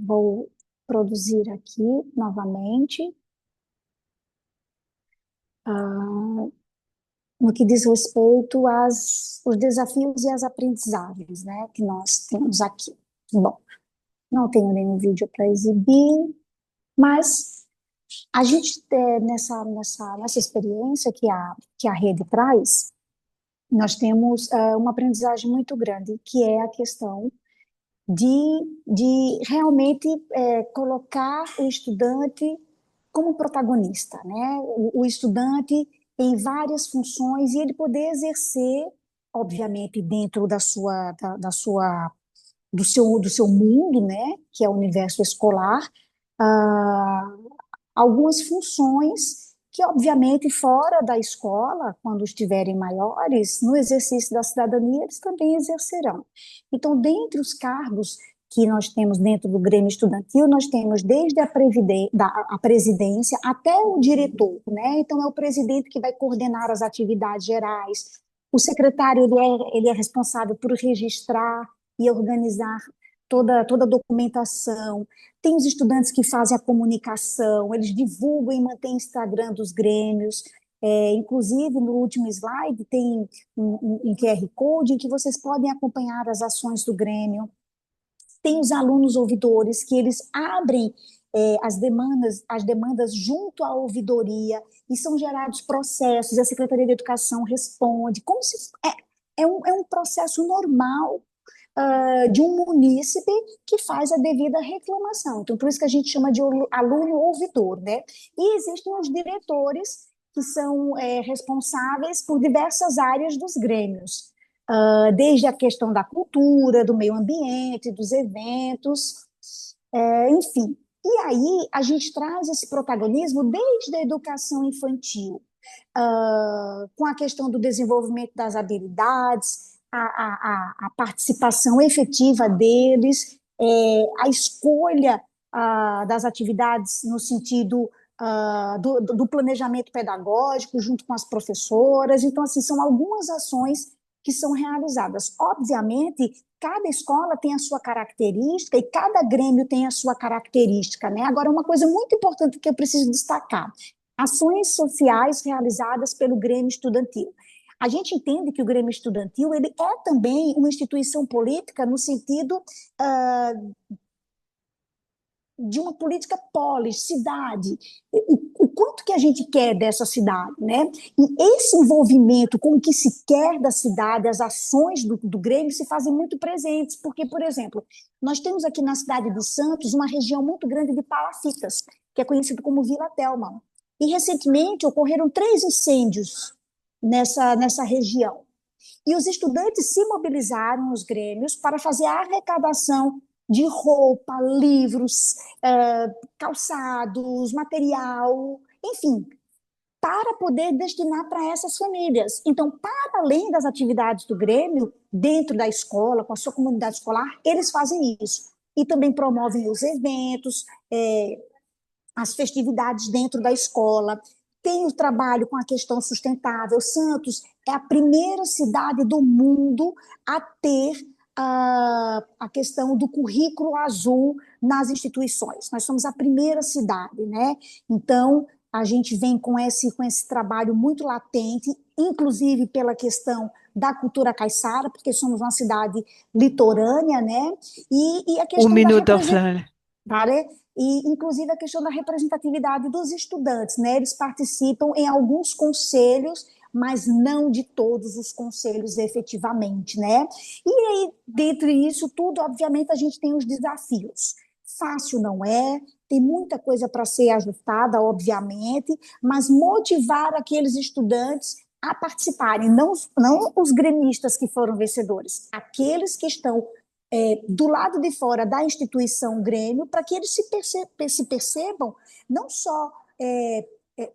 Vou produzir aqui novamente. No que diz respeito os desafios e as aprendizagens, né, que nós temos aqui. Bom, não tenho nenhum vídeo para exibir, mas a gente, nessa experiência que a rede traz, nós temos uma aprendizagem muito grande, que é a questão de realmente colocar o estudante como protagonista, né? O estudante em várias funções e ele poder exercer, obviamente, dentro do seu mundo, né? Que é o universo escolar, ah, algumas funções que, obviamente, fora da escola, quando estiverem maiores, no exercício da cidadania, eles também exercerão. Então, dentre os cargos que nós temos dentro do Grêmio Estudantil, nós temos desde a presidência até o diretor, né? Então, é o presidente que vai coordenar as atividades gerais, o secretário ele é responsável por registrar e organizar toda a documentação. Tem os estudantes que fazem a comunicação, eles divulgam e mantêm Instagram dos grêmios. Inclusive, no último slide, tem um QR Code em que vocês podem acompanhar as ações do Grêmio. Tem os alunos ouvidores, que eles abrem as demandas junto à ouvidoria, e são gerados processos, e a Secretaria de Educação responde, como se é um processo normal de um munícipe que faz a devida reclamação. Então, por isso que a gente chama de aluno ouvidor, né? E existem os diretores, que são responsáveis por diversas áreas dos grêmios, desde a questão da cultura, do meio ambiente, dos eventos, enfim. E aí a gente traz esse protagonismo desde a educação infantil, com a questão do desenvolvimento das habilidades, a participação efetiva deles, a escolha das atividades no sentido do planejamento pedagógico junto com as professoras. Então, assim, são algumas ações que são realizadas. Obviamente, cada escola tem a sua característica e cada grêmio tem a sua característica, né? Agora, uma coisa muito importante que eu preciso destacar: ações sociais realizadas pelo Grêmio Estudantil. A gente entende que o Grêmio Estudantil ele é também uma instituição política no sentido de uma política polis, cidade, o quanto que a gente quer dessa cidade, né? E esse envolvimento com o que se quer da cidade, as ações do Grêmio se fazem muito presentes, porque, por exemplo, nós temos aqui na cidade de Santos uma região muito grande de palafitas, que é conhecido como Vila Telma. E, recentemente, ocorreram 3 incêndios nessa região. E os estudantes se mobilizaram, os grêmios, para fazer a arrecadação de roupa, livros, calçados, material, enfim, para poder destinar para essas famílias. Então, para além das atividades do Grêmio, dentro da escola, com a sua comunidade escolar, eles fazem isso. E também promovem os eventos, as festividades dentro da escola. Tem o trabalho com a questão sustentável. Santos é a primeira cidade do mundo a ter a questão do currículo azul nas instituições. Nós somos a primeira cidade, né? Então, a gente vem com esse trabalho muito latente, inclusive pela questão da cultura caiçara, porque somos uma cidade litorânea, né? E a questão minuto, Flávia. Vale? E, inclusive, a questão da representatividade dos estudantes, né? Eles participam em alguns conselhos, mas não de todos os conselhos efetivamente, né? E aí, dentre isso tudo, obviamente, a gente tem os desafios. Fácil não é, tem muita coisa para ser ajustada, obviamente, mas motivar aqueles estudantes a participarem, não os gremistas que foram vencedores, aqueles que estão do lado de fora da instituição Grêmio, para que eles se percebam, não só,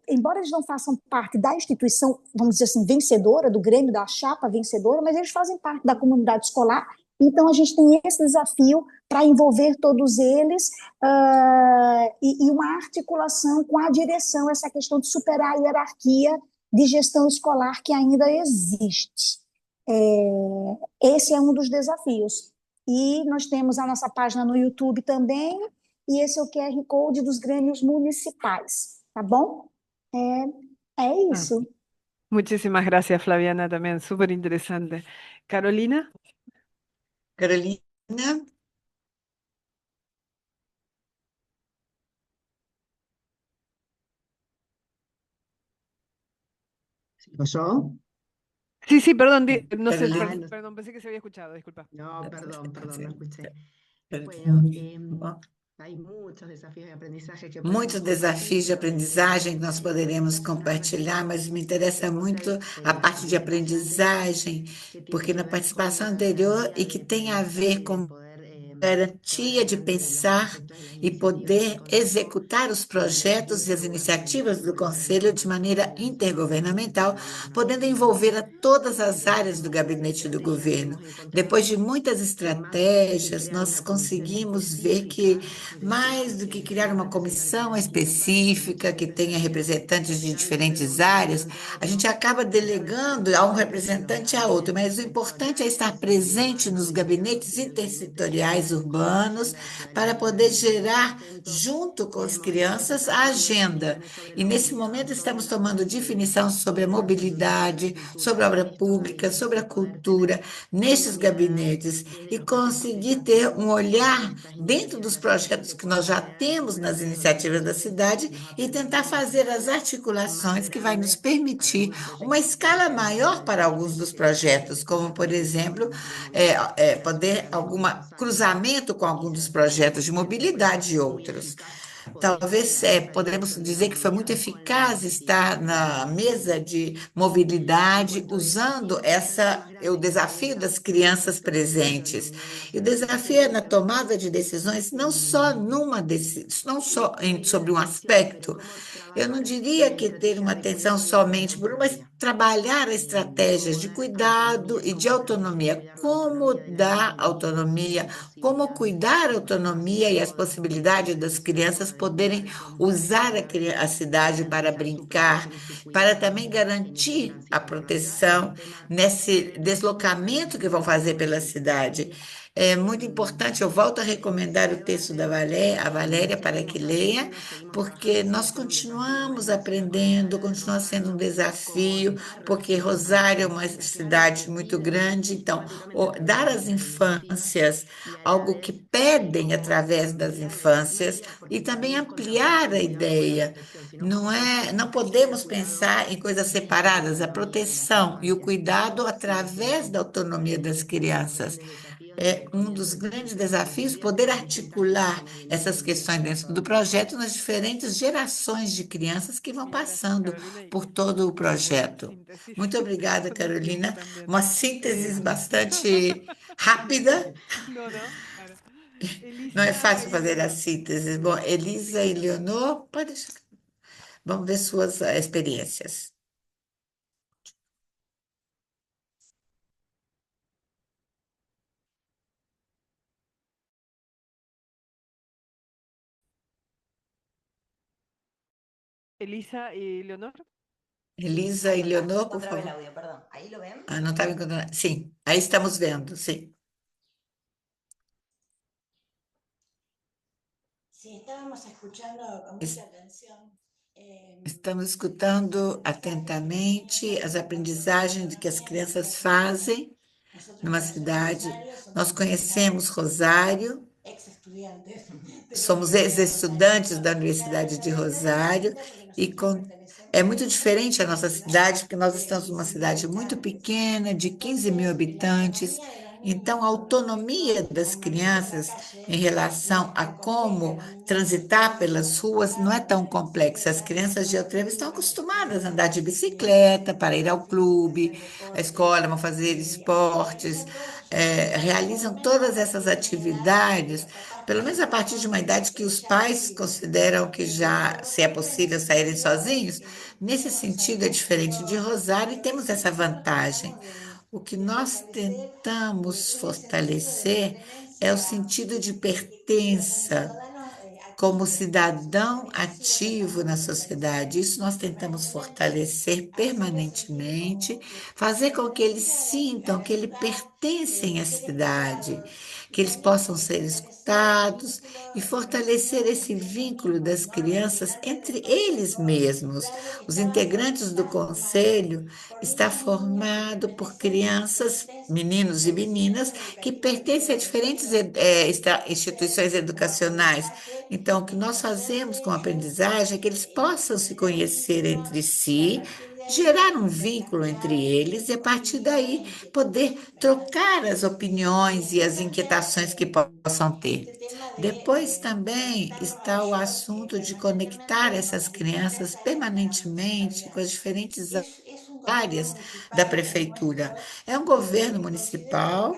embora eles não façam parte da instituição, vamos dizer assim, vencedora, do Grêmio, da chapa vencedora, mas eles fazem parte da comunidade escolar. Então, a gente tem esse desafio para envolver todos eles e uma articulação com a direção, essa questão de superar a hierarquia de gestão escolar que ainda existe. Esse é um dos desafios. E nós temos a nossa página no YouTube também, e esse é o QR Code dos grêmios municipais, tá bom? É, é Ah, isso. muchísimas gracias, Flaviana, también, súper interesante. Carolina, Carolina, ¿Yo? sí, sí, perdón, no sé, Carolina. no, perdón, pensé que se había escuchado, disculpa. no, perdón, no escuché. Carolina. Bueno, Bom, hay muchos desafíos de aprendizaje que muitos podemos desafios de compartir, pero aprendizagem que nós poderemos compartilhar, mas me interessa muito a parte de aprendizagem, que tiene porque que na ver con participação la anterior garantía e que del tem a ver aprendizaje y com poder garantia de adelante los pensar proyectos y las e iniciativas del poder Consejo executar os projetos e as iniciativas do Conselho de maneira intergovernamental, podendo envolver a todas as áreas do gabinete do governo. Depois de muitas estratégias, nós conseguimos ver que, mais do que criar uma comissão específica que tenha representantes de diferentes áreas, a gente acaba delegando a um representante a outro, mas o importante é estar presente nos gabinetes intersetoriais urbanos para poder gerar, junto com as crianças, a agenda. E nesse momento estamos tomando definição sobre a mobilidade, sobre a obra pública, sobre a cultura, nestes gabinetes, e conseguir ter um olhar dentro dos projetos que nós já temos nas iniciativas da cidade e tentar fazer as articulações que vai nos permitir uma escala maior para alguns dos projetos, como, por exemplo, poder algum cruzamento com alguns dos projetos de mobilidade e outros. Talvez podemos dizer que foi muito eficaz estar na mesa de mobilidade, usando o desafio das crianças presentes. E o desafio é na tomada de decisões, não só sobre um aspecto. Eu não diria que ter uma atenção somente por uma, mas trabalhar estratégias de cuidado e de autonomia. Como dar autonomia, como cuidar a autonomia e as possibilidades das crianças poderem usar a cidade para brincar, para também garantir a proteção nesse deslocamento que vão fazer pela cidade. É muito importante, eu volto a recomendar o texto da a Valéria para que leia, porque nós continuamos aprendendo, continua sendo um desafio, porque Rosário é uma cidade muito grande, então, dar às infâncias algo que pedem através das infâncias e também ampliar a ideia. Não podemos pensar em coisas separadas, a proteção e o cuidado através da autonomia das crianças. É um dos grandes desafios poder articular essas questões dentro do projeto nas diferentes gerações de crianças que vão passando Carolina, y por todo o projeto. síntesis Muito obrigada, con el tiempo Carolina. también. Uma síntese Eh, bastante rápida. no, no, claro. Não é Elisa fácil y fazer a Leonor. síntese. Bom, Elisa e Leonor, pode deixar. Vamos ver suas experiências. Elisa y Leonor. Elisa e Leonor, por Otra vez el favor. audio, perdón. ¿Ahí lo ven? Ah, não estava encontrando. Sim, aí estamos vendo, sim. Sí, estábamos escuchando con mucha atención. Estamos escutando atentamente as aprendizagens que as crianças fazem numa cidade. Nós conhecemos Rosário, Ex-estudiantes. somos ex-estudantes da Universidade de Rosário e é muito diferente a nossa cidade, porque nós estamos numa cidade muito pequena, de 15 mil habitantes. Então, a autonomia das crianças em relação a como transitar pelas ruas não é tão complexa. As crianças de Altreva estão acostumadas a andar de bicicleta para ir ao clube, à escola, vão fazer esportes, realizam todas essas atividades, pelo menos a partir de uma idade que os pais consideram que já se é possível saírem sozinhos. Nesse sentido, é diferente de Rosário e temos essa vantagem. O que nós tentamos fortalecer é o sentido de pertença como cidadão ativo na sociedade. Isso nós tentamos fortalecer permanentemente, fazer com que eles sintam que eles pertencem à cidade, que eles possam ser escutados e fortalecer esse vínculo das crianças entre eles mesmos. Os integrantes do conselho está formado por crianças, meninos e meninas, que pertencem a diferentes instituições educacionais. Então, o que nós fazemos com a aprendizagem é que eles possam se conhecer entre si, gerar um vínculo entre eles e, a partir daí, poder trocar as opiniões e as inquietações que possam ter. Depois também está o assunto de conectar essas crianças permanentemente com as diferentes áreas da prefeitura. É um governo municipal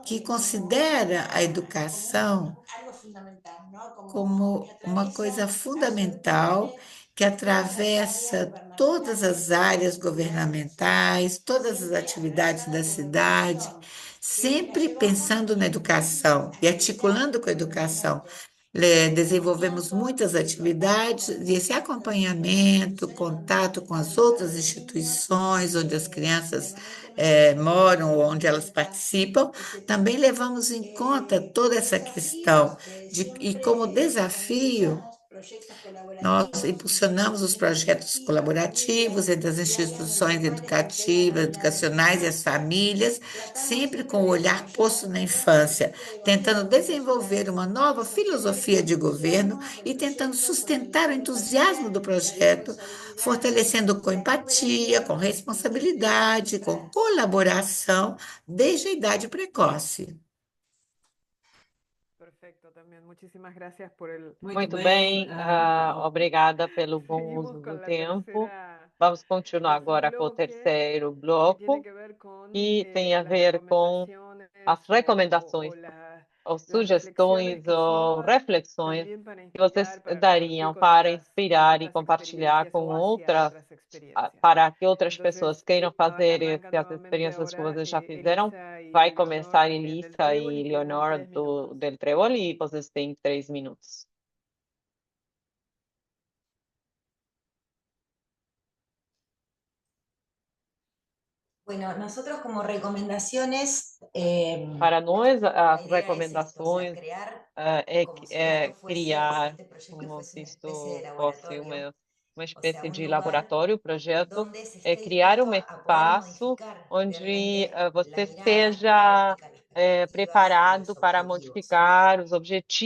que considera a educação algo fundamental, ¿no? como Que uma atraviesa coisa fundamental que las áreas atravessa todas as gubernamentales y áreas las ciudades, governamentais, todas as siempre atividades abrazada da con cidade, educación, que la sempre llevamos pensando na educação e adelante articulando com a educação. continuamente. Desenvolvemos muitas atividades e esse acompanhamento, contato com as outras instituições onde as crianças moram ou onde elas participam, também levamos em conta toda essa questão e como desafio nós impulsionamos os projetos colaborativos entre as instituições educativas, educacionais e as famílias, sempre com o olhar posto na infância, tentando desenvolver uma nova filosofia de governo e tentando sustentar o entusiasmo do projeto, fortalecendo com empatia, com responsabilidade, com colaboração, desde a idade precoce. Perfecto, también. Muchísimas gracias por el... Muito bem, obrigada pelo bom Seguimos uso con do la tempo. tercera, Vamos continuar tercer agora com o bloque, terceiro que tiene bloco, que ver con que tem a las ver com as recomendações ou las reflexiones sugestões que ou sirvan reflexões también para que vocês inspirar, para compartir dariam con para con inspirar e otras compartilhar experiencias com o hacia outras, otras experiencias. para que outras pessoas Entonces, queiram fazer arranca as nuevamente experiências que ahora vocês já fizeram. Elisa Vai y Leonor começar también del Elisa Trébol e y tienen Leonor 3 minutos. del Trébol e vocês têm 3 minutos. Bueno, nosotros como recomendaciones, Para nós, la as idea es esto, o sea, recomendações crear é, como si é esto fuese, o sea, criar, este proyecto como se fuese una especie de isto fosse laboratorio, uma o sea, espécie un de lugar laboratório, o projeto donde se é esté criar dispuesto um a poder espaço modificar onde realmente você la mirada, la esteja óptica, las perspectivas y preparado los para objetivos. modificar os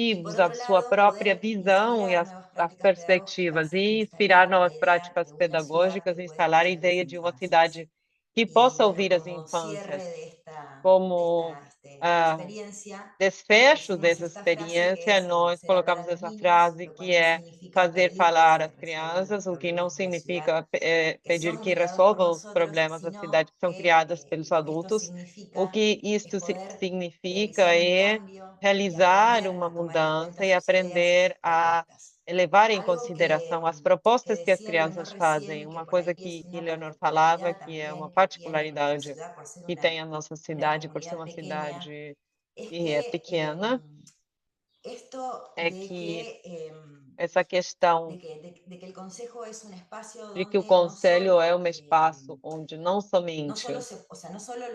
Y por objetivos, a otro sua lado, própria poder visão e inspirar as nuevas prácticas perspectivas, pedagógicas, e inspirar instalar la novas idea práticas de una ciudad pedagógicas, que e puede instalar a escuchar las ideia de uma infancias. cidade que Y possa bueno, ouvir as como cierre infâncias, de esta, como ah, experiencia, desfecho pusimos dessa esta frase que experiência, es nós hacer hablar colocamos a los essa niños, frase lo que cual no é significa fazer pedir que falar as ellos resuelvan los crianças, o que não problemas de la ciudad significa que pedir son que creados por resolvam os nosotros, problemas da sino cidade que são que criadas pelos lo que esto adultos. O significa que es isto poder significa realizar un é cambio y realizar aprender uma a tomar en cuenta mudança e sus ideas y aprender sus a propuestas. levar em Algo consideração as que propostas que as decía Leonor crianças fazem. recién y que Uma por coisa ahí es que una Leonor falava, particularidad que é uma también que tiene nuestra particularidade ciudad por ser que tem a nossa una cidade, por ser comunidad uma pequeña, cidade es que é que pequena, esto é que essa questão de que el consejo es un espacio de que o donde conselho é um espaço onde não no somente solo o sea, no solo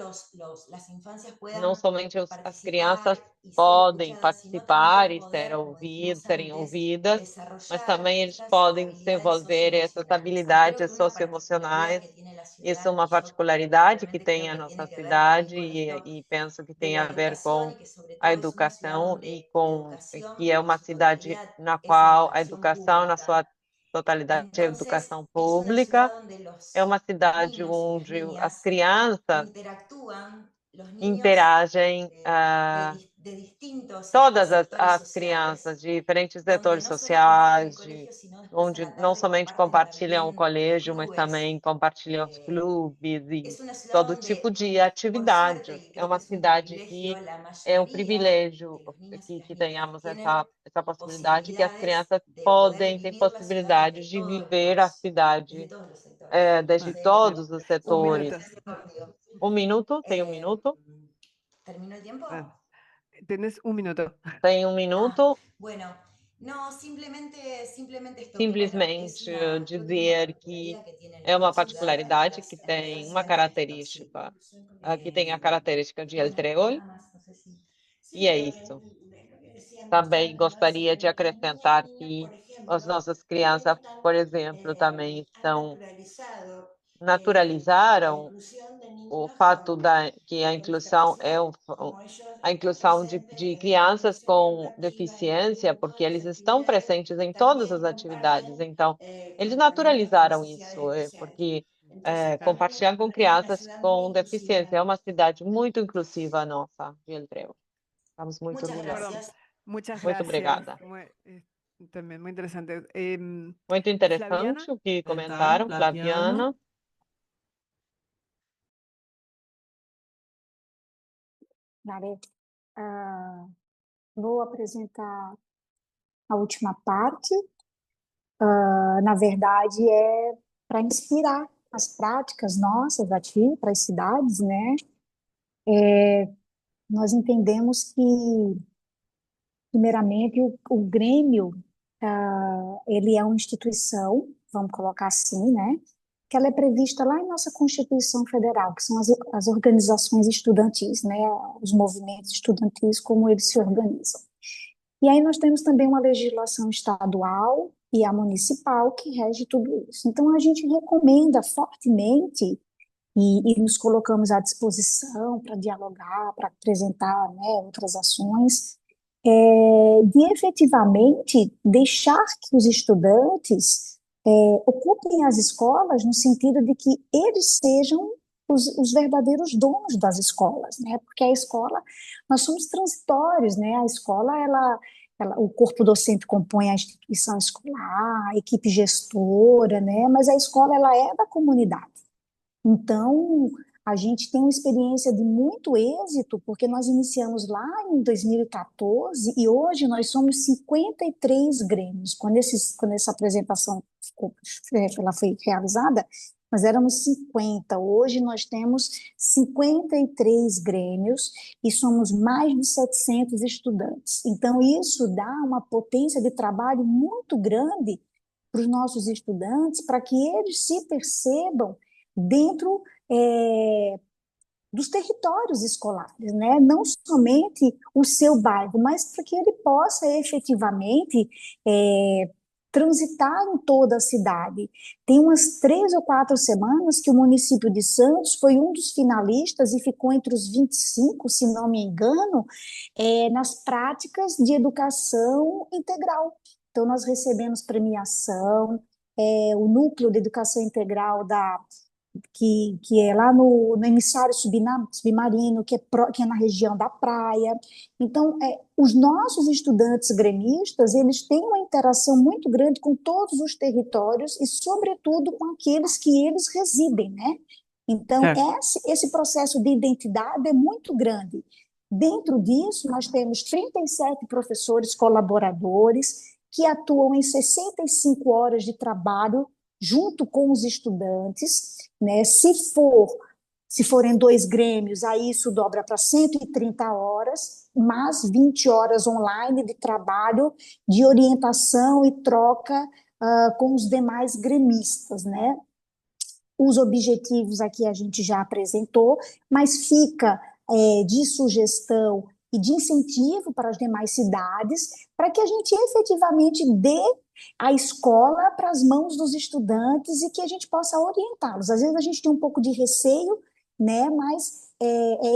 las infancias não puedan somente as crianças participar y ser podem escuchadas, sino participar también e ser poder, como ouvidos, dijimos serem antes, ouvidas, mas desarrollar também eles estas podem habilidades desenvolver essas socioemocionales. Y creo que habilidades una particularidad socioemocionais. que tiene la Isso é ciudad, uma y yo particularidade que particularmente tem creo a que nossa tiene que ver también cidade con esto e penso que de tem la a ver educación, com y que sobre a todo es una ciudad educação e donde la com educación que é en uma su cidade totalidad na es qual a educación educação na pública. sua totalidade é Entonces, educação es una ciudad pública. donde É los uma cidade niños y las onde as niñas crianças interactúan, los niños interagem, de distintos todas sectores as sociales, crianças de diferentes donde setores no solo comparten el sociais, colegio, sino después a onde la não tarde somente comparten compartilham o también los colégio, mas clubes. também compartilham os clubes e Es una ciudad todo tipo donde, de por suerte, atividade. y É creo que uma es un cidade privilegio, que la é um mayoría privilégio de los niños y las que niñas tenhamos tienen essa possibilidade, que as posibilidades crianças de poder podem, têm vivir la ciudad possibilidades de viver a desde cidade todos los sectores. desde Vale, Entonces, todos os un setores. minuto. Um minuto? Tem um minuto? ¿terminó el tiempo? Tienes un minuto. Tem um minuto. Bueno, no, simplemente esto que, bueno, es Simplesmente una, creo que es una dizer que particularidad que tiene é uma nuestra ciudad en particularidade que en tem uma relación a esto, sí. característica, que tem a característica de El Trébol. Nada más, no sé si E é isso. Também gostaria de acrescentar que as nossas crianças, por exemplo, também naturalizaram o fato que a inclusão é a inclusão de crianças com deficiência, porque eles estão presentes em todas as atividades. Então, eles naturalizaram isso, porque compartilhar com crianças com deficiência é uma cidade muito inclusiva nossa, Rio Trevo. Estamos muito Muchas orgulhosos. Perdón, gracias. muchas Muito gracias. obrigada. También muy interesante. Muito interessante Flaviana, o que tal, comentaram, Flaviana? Flaviana. Vale. Vou apresentar a última parte. Na verdade, é para inspirar as práticas nossas aqui para as cidades, né? Nós entendemos que, primeiramente, o Grêmio, ele é uma instituição, vamos colocar assim, né? Que ela é prevista lá em nossa Constituição Federal, que são as organizações estudantis, né? Os movimentos estudantis, como eles se organizam. E aí nós temos também uma legislação estadual e a municipal que rege tudo isso. Então, a gente recomenda fortemente e nos colocamos à disposição para dialogar, para apresentar, né, outras ações, de efetivamente deixar que os estudantes ocupem as escolas no sentido de que eles sejam os verdadeiros donos das escolas, né? Porque a escola, nós somos transitórios, né? A escola, o corpo docente compõe a instituição escolar, a equipe gestora, né? Mas a escola, ela é da comunidade. Então, a gente tem uma experiência de muito êxito, porque nós iniciamos lá em 2014 e hoje nós somos 53 grêmios. Quando essa apresentação ela foi realizada, nós éramos 50. Hoje nós temos 53 grêmios e somos mais de 700 estudantes. Então, isso dá uma potência de trabalho muito grande para os nossos estudantes, para que eles se percebam dentro dos territórios escolares, né? Não somente o seu bairro, mas para que ele possa efetivamente transitar em toda a cidade. Tem umas 3 ou 4 semanas que o município de Santos foi um dos finalistas e ficou entre os 25, se não me engano, nas práticas de educação integral. Então, nós recebemos premiação, o núcleo de educação integral que é lá no emissário submarino, que é na região da praia. Então, os nossos estudantes gremistas, eles têm uma interação muito grande com todos os territórios e, sobretudo, com aqueles que eles residem, né? Então, esse processo de identidade é muito grande. Dentro disso, nós temos 37 professores colaboradores que atuam em 65 horas de trabalho junto com os estudantes, né? Se forem 2 grêmios, aí isso dobra para 130 horas, mais 20 horas online de trabalho, de orientação e troca com os demais gremistas, né? Os objetivos aqui a gente já apresentou, mas fica de sugestão e de incentivo para as demais cidades, para que a gente efetivamente dê a escola para as mãos dos estudantes e que a gente possa orientá-los. Às vezes a gente tem um pouco de receio, né, mas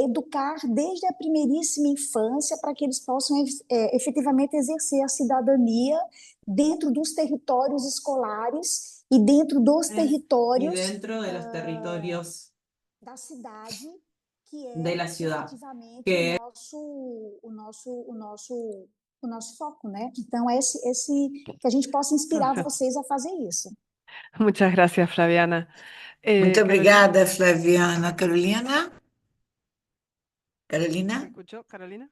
educar desde a primeiríssima infância para que eles possam efetivamente exercer a cidadania dentro dos territórios escolares e dentro dos territórios Y dentro de los territorios da cidade, que de la ciudad, efetivamente que o nosso foco, né? Então, que a gente possa inspirar vocês a fazer isso. muchas gracias, Flaviana. Muito Carolina, obrigada, Flaviana. Carolina? ¿me Carolina? escuchó, Carolina?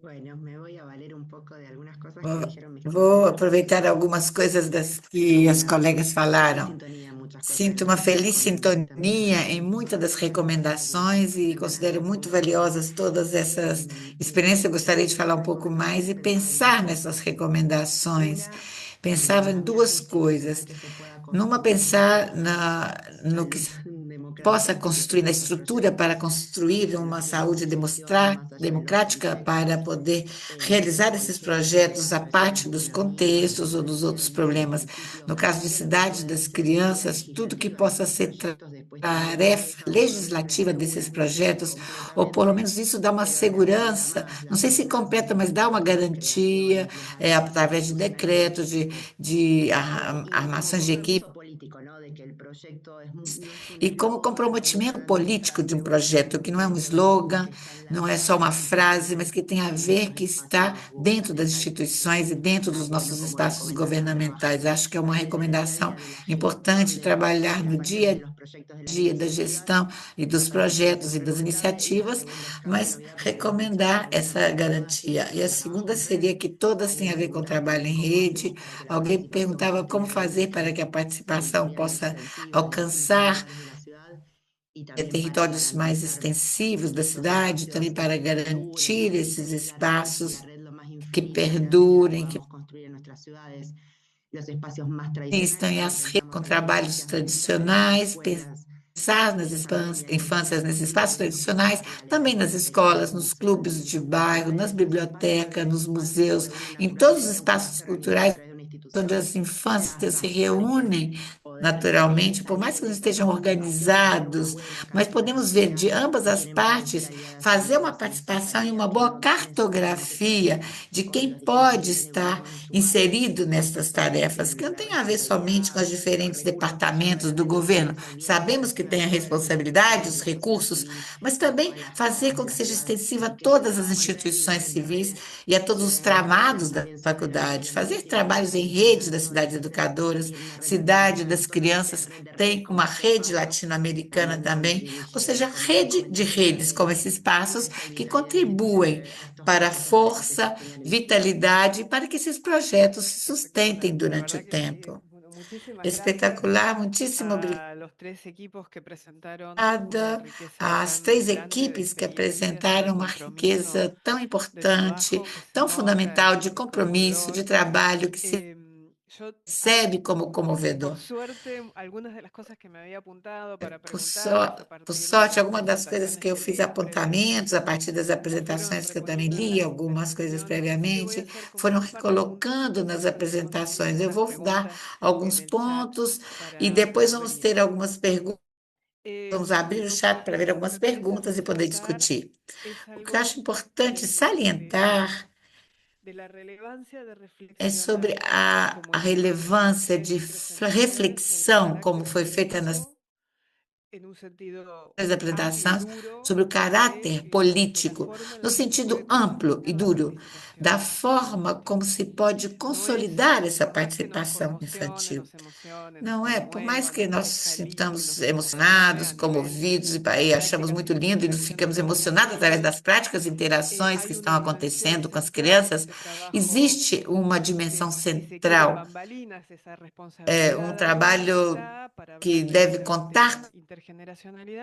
Bueno, me voy a valer un poco de algunas cosas que dijeron mis Vou compañeros. aproveitar algumas coisas que as colegas falaram. Sintonía en muchas cosas. Sinto uma feliz sintonia em muitas das recomendações e considero muito valiosas todas essas experiências. Eu gostaria de falar um pouco mais e pensar nessas recomendações. Pensava em 2 coisas. Numa, pensar no que possa construir na estrutura para construir uma saúde democrática para poder realizar esses projetos a parte dos contextos ou dos outros problemas. No caso de cidade das crianças, tudo que possa ser tarefa legislativa desses projetos, ou pelo menos isso dá uma segurança, não sei se completa, mas dá uma garantia, através de decretos, de armações de equipe, e como comprometimento político de um projeto, que não é um slogan, não é só uma frase, mas que tem a ver, que está dentro das instituições e dentro dos nossos espaços governamentais. Acho que é uma recomendação importante trabalhar no dia a dia da gestão e dos projetos e das iniciativas, mas recomendar essa garantia. E a segunda seria que todas têm a ver com trabalho em rede. Alguém perguntava como fazer para que a participação possa alcançar territórios mais extensivos da cidade, também para garantir esses espaços que perdurem, que existam e as redes com trabalhos tradicionais, pensar nas infâncias nesses espaços tradicionais, também nas escolas, nos clubes de bairro, nas bibliotecas, nos museus, em todos os espaços culturais onde as infâncias se reúnem naturalmente, por mais que não estejam organizados, mas podemos ver de ambas as partes, fazer uma participação e uma boa cartografia de quem pode estar inserido nessas tarefas, que não tem a ver somente com os diferentes departamentos do governo. Sabemos que tem a responsabilidade, os recursos, mas também fazer com que seja extensiva a todas as instituições civis e a todos os tramados da faculdade, fazer trabalhos em redes das cidades educadoras, cidade das crianças, tem uma rede latino-americana também, ou seja, rede de redes, como esses espaços que contribuem para a força, vitalidade, para que esses projetos se sustentem durante o tempo. Espetacular, muitíssimo obrigada às três equipes que apresentaram uma riqueza tão importante, tão fundamental de compromisso, de trabalho que se percebe como comovedor. Por sorte, algumas das coisas que eu fiz apontamentos a partir das apresentações que eu também li, algumas coisas previamente, foram recolocando nas apresentações. Eu vou dar alguns pontos e depois vamos ter algumas perguntas. Vamos abrir o chat para ver algumas perguntas e poder discutir. O que eu acho importante salientar é sobre a relevância de reflexão, como foi feita nas apresentações, sobre o caráter político, no sentido amplo e duro, da forma como se pode consolidar essa participação infantil. Não é? Por mais que nós sintamos emocionados, comovidos e achamos muito lindo e nos ficamos emocionados através das práticas e interações que estão acontecendo com as crianças, existe uma dimensão central, um trabalho que deve contar com a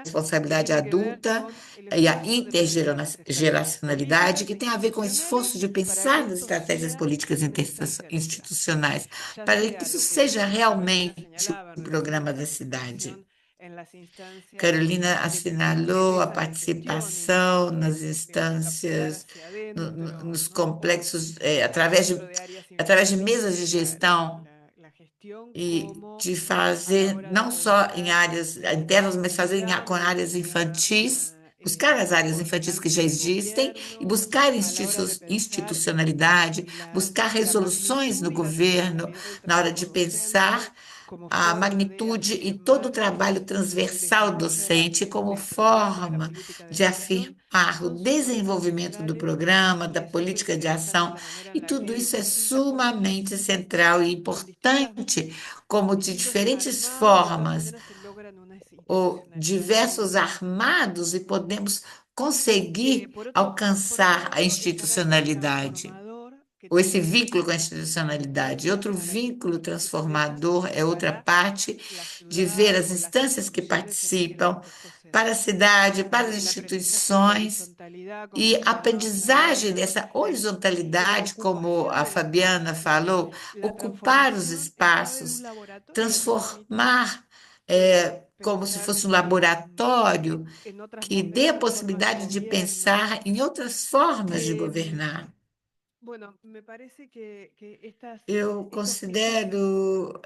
responsabilidade adulta e a intergeracionalidade, que tem a ver com o esforço de pensar nas estratégias políticas institucionais, para que isso seja realmente um programa da cidade. Carolina assinalou a participação nas instâncias, nos complexos, através de mesas de gestão, e de fazer não só em áreas internas, mas fazer com áreas infantis, buscar as áreas infantis que já existem e buscar institucionalidade, buscar resoluções no governo na hora de pensar a magnitude e todo o trabalho transversal docente como forma de afirmar o desenvolvimento do programa, da política de ação, e tudo isso é sumamente central e importante, como de diferentes formas, ou diversos armados, e podemos conseguir alcançar a institucionalidade, ou esse vínculo com a institucionalidade. Outro vínculo transformador é outra parte de ver as instâncias que participam para a cidade, para as instituições, e a aprendizagem dessa horizontalidade, como a Fabiana falou, ocupar os espaços, transformar como se pensar fosse um laboratório en otras que dê a formas possibilidade de de gobierno. pensar em outras formas de Em, governar. bueno, me parece que Eu considero,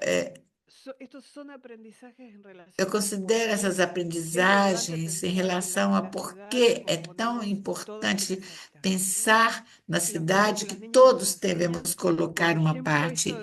estos son aprendizajes en eu relación a considero por essas qué es relevante aprendizagens em pensar relação a la por ciudad que é como tão ponemos todos en importante la secta, ¿no? pensar na Los niños cidade y que las niñas nos todos enseñan, devemos por colocar uma ejemplo, esto parte,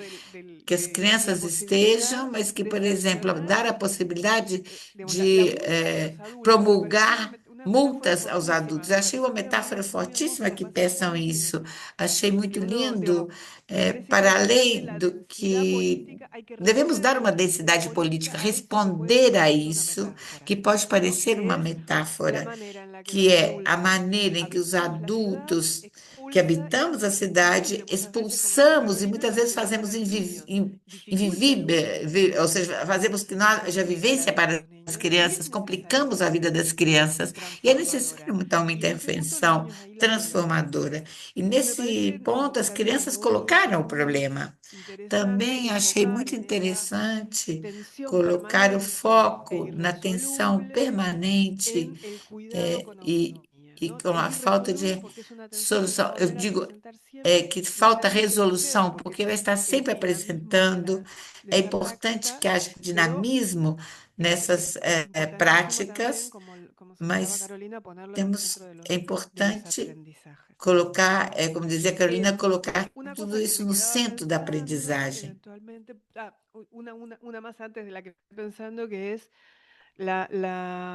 que as de la crianças estejam, posibilidad mas que, de por exemplo, sancionar, dar a possibilidade digamos, la de multa a los adultos. Me pareció promulgar una metáfora multas aos adultos. fortísima. Eu Me achei uma pareció, digamos, metáfora muy fortíssima hermosa, que más allá peçam de isso. Achei muito uno, lindo, digamos, me parece que para también além la do densidad que política hay que devemos responder dar uma densidade política, a eso que puede responder a parecer una isso, que metáfora, pode ¿no? parecer Que uma es la metáfora, manera en la que que los é a adultos maneira em que os habitamos la ciudad, adultos que expulsa y habitamos a cidade siempre, muchas veces, como decía expulsamos e Carolina, muitas la vezes ciudad para fazemos los niños. Dificulta el invivível, uso ou seja, fazemos que nós, haja vivência para los as niños y es crianças, necesario complicamos a una vida das intervención crianças, e é necessário transformadora. então uma Y en ese punto los intervenção niños ahí la tienen. transformadora. E Y me nesse parece, ponto as Carolina, crianças que vos colocaram o decías muy problema. interesante Também achei enfocar muito en esa interessante tensión colocar o permanente e foco na tensão irresoluble permanente en el cuidado con e autonomía, e ¿no? com Es a falta irresoluble de porque es una tensión que se va solução. a Eu volver a digo presentar siempre que y falta está subyacente resolução, porque porque vai estar el sempre dinamismo de apresentando. É esa importante práctica, que haja pero dinamismo nessas importantísimo también, práticas, como señalaba mas Carolina, ponerlo en el centro temos, é de los importante aprendizajes. colocar, como dizia a Carolina, colocar Una tudo cosa que isso me no quedaba centro da pensando, aprendizagem. eventualmente, una más antes de la que estoy pensando, que es la,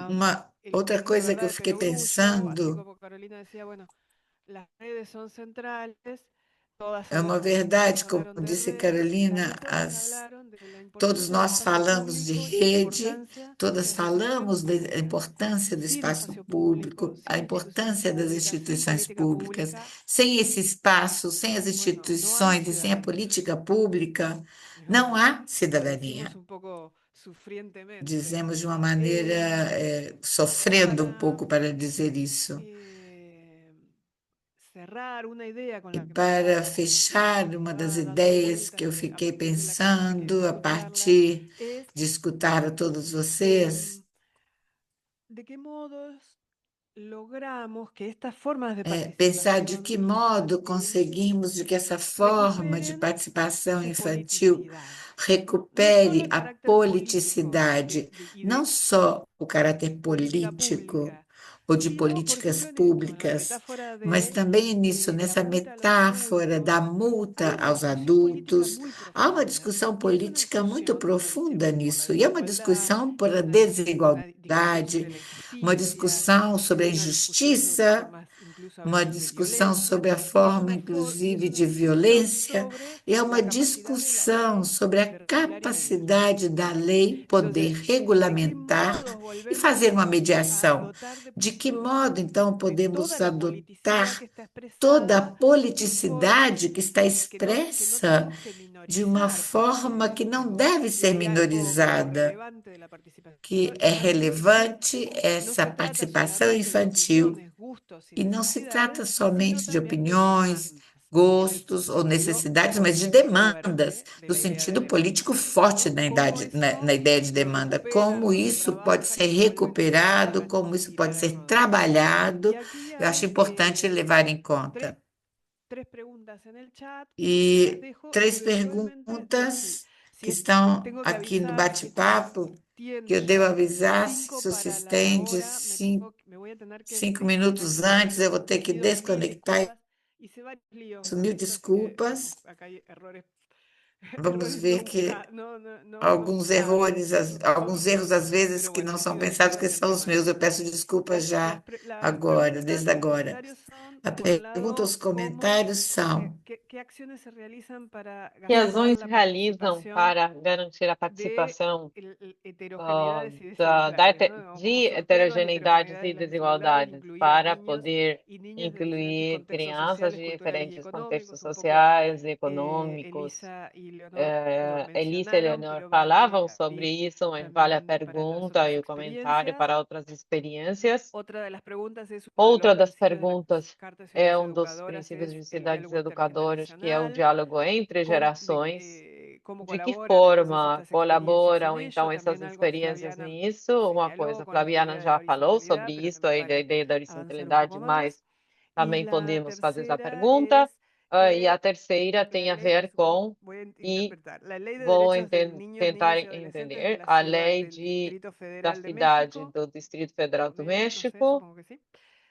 Uma outra la coisa que verdad eu de fiquei Perogrullo, así pensando como Carolina decía, bueno, las redes son centrales, todas é uma todas verdade, como hablaron de disse redes y Carolina, casi todas hablaron de la todos importancia del nós espacio falamos de público y la rede, importancia todas de las instituciones falamos da públicas. importância do Sin espaço espacio público, público, a sin instituciones importância das públicas, sin instituições política públicas. pública, Sem esse espaço, sem as bueno, no hay instituições e sem a ciudadanía. política pública, Digamos, não há lo decimos cidadania. un poco sufrientemente. Dizemos de uma maneira, sofrendo um Para pouco para dizer isso. cerrar una idea con E la que para me fechar, uma das va dando ideias que vueltas eu a fiquei partir de de pensando a escucharlas partir es de escutar a todos vocês, de qué modos logramos que estas formas de pensar de participación que modo infantil conseguimos de que essa forma de recuperen participação su infantil politicidad. No solo recupere el a carácter político politicidade, y não de só o caráter política político pública, ou de sino, por políticas ejemplo, en esto, en la públicas, metáfora mas de também nisso, la nessa multa a los metáfora da adultos, hay multa una aos discusión política adultos. muy Há uma profunda discussão y es una política muito discusión profunda por la nisso, e é uma desigualdad, discussão por a una discusión sobre desigualdade, la uma injusticia, discussão sobre a una discusión sobre injustiça, formas, incluso a uma veces, de discussão violencia, sobre a y es forma, inclusive, una de discusión violência, sobre e é uma la capacidad de la discussão ley sobre a de regular y medir. capacidade da lei poder Entonces, ¿de qué regulamentar modos e fazer uma volvemos a mediação. dotar De que modo, então, de toda podemos la politicidad adotar que está toda a expresada de formas politicidade que está que no expressa tenemos que de uma minorizar? forma que Porque não digo, deve si ser hay algo como minorizada, relevante de la participación que é infantil, es que relevante no essa se trata participação solamente de infantil. opiniones, gustos y E não se trata necesidades, sino somente de también de opiniões, demandas. gostos ou Digo, necessidades, mas de político demandas, fuerte de no la idea de sentido político demanda, forte ¿no? na, ¿Cómo idade, na eso ideia de se demanda. recupera Como o se isso pode trabaja y ser se vuelve recuperado, a como isso pode tirar a ser rodar? Y trabalhado, aquí eu acho hay importante levar em tres, conta. tres preguntas en el chat que las E dejo y três eventualmente, digo, perguntas que si estão tengo que aqui no avisar, esto se bate-papo, que eu devo extiende avisar, se 5 isso se para la estende hora, me voy a tener que 5 minutos desconectar. antes, eu vou ter que Pido mil desconectar. disculpas. Hice varios líos Peço con mil esto, así que desculpas. acá hay errores, Vamos errores ver que no alguns buscados, alguns erros, às vezes, pero que bueno, não são pido pensados, disculpas que de são os meus. antemano. Eu peço desculpas já Las agora, preguntas desde y los agora. comentarios son, A por un pergunta, os lado, comentários são: ¿qué acciones se realizan para Que garantizar ações la realizam participación para garantir a de participação heterogeneidades y da desigualdades, ¿no? Como de sortear las heterogeneidades heterogeneidades e y las desigualdades, desigualdades incluir a para niños poder y niñas de diferentes incluir contextos crianças sociales, de culturales y diferentes contextos económicos, un poco sociais e econômicos. Elisa y Leonor lo Elisa e mencionaron, Leonor pero vale falavam sobre abrir isso, mas vale a también para las pergunta otras e o comentário experiencias. para outras experiências. Otra de las preguntas es uno de los Outra das principios de la perguntas Carta de é Ciudades dos Educadoras, princípios es de el cidades diálogo educadoras, que é o intergeneracional, diálogo entre gerações. cómo de que colaboran entonces forma estas experiencias en colaboram, ello. então, essas También algo que experiências Flaviana nisso? Uma señaló coisa, con la Flaviana teoría de la já falou sobre horizontalidad, pero es isso, aí verdad da que ideia da avanzar un poco horizontalidade, más. mas Y também la podemos fazer essa tercera pergunta. es E a que terceira la tem a ley, ver com, voy a e interpretar, la ley de vou derechos de niños, tentar niñas y adolescentes de entender, la a ciudad lei del Distrito da Federal de cidade México, do Distrito Federal do Palmieri, no sé, México. supongo que sí.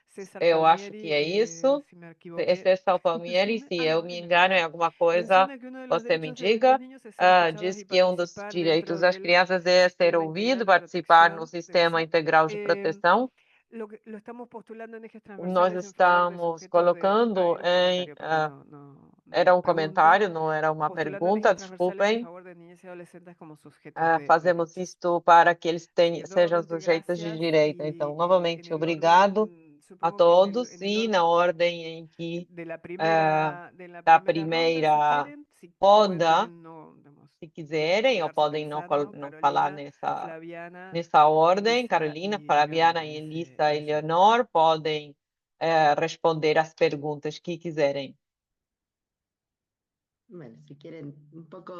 César Eu acho que Palmieri, é isso. si me Esse equivoqué, é Sal Palmieri, decime. se Ah, eu no, me él no engano em dice. alguma coisa, Menciona que uno de los você me derechos de los diga. niños es ser escuchadas Diz y que um dos participar direitos dentro das del crianças é ser sistema ouvido, integral de participar no protección del sistema SIP. integral de proteção. Lo estamos postulando en ejes Nós transversales en favor de estamos sujetos de... Ah, colocando era un em. comentario, perdón, no Era una um pregunta. comentário, não era uma Postulando en pergunta, ejes transversales en desculpem. favor de niñas y adolescentes como sujetos de Fazemos derechos. isto para que eles Sí, sejam nuevamente sujeitos de gracias direito. y Então, en novamente, el obrigado orden, a supongo que todos en el e orden na ordem em que de la da primera ronda, si primeira quieren, si pueden roda, también no, digamos, se quiserem, ou quedarse podem não, pensando, não falar Carolina, Flaviana, nessa ordem. Elisa Carolina, y Fabiana Eleonor e en Elissa e ese orden. Leonor podem responder as perguntas que quiserem. Bueno, si quieren un poco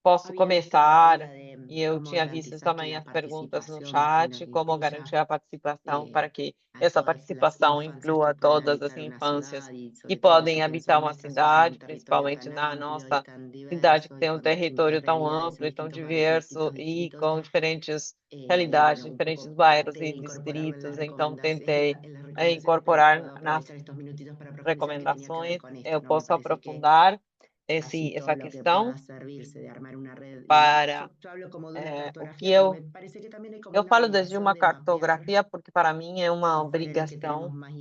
Posso había visto começar, todavía de e eu cómo tinha visto garantizar que também la as perguntas no participación chat, final como incluya garantir a participação para que a essa todas las participação infancias que inclua puedan todas as habitar una infâncias ciudad y que sobre todo podem yo pienso habitar en uma nuestra ciudad, en un cidade, territorio principalmente tan na amplio y nossa tan cidade, que diverso y tem um con distintas território tão realidades amplo y e tão distintos barrios y diverso, distintos e distritos. com diferentes Y realidades, bueno, un diferentes poco bairros traté de e incorporarlo distritos, então tentei en las recomendaciones, pero puedo incorporar nas aprovechar estos minutitos para profundizar que tenía que ver recomendações, con eu esto, ¿no? Me posso parece que aprofundar así essa todo lo que pueda questão servirse de armar una red. Y para yo hablo como de una o que cartografía, pero me parece que también hay como eu una falo desde obligación uma de mapear cartografia, porque para mim é uma afuera lo que obrigação tenemos más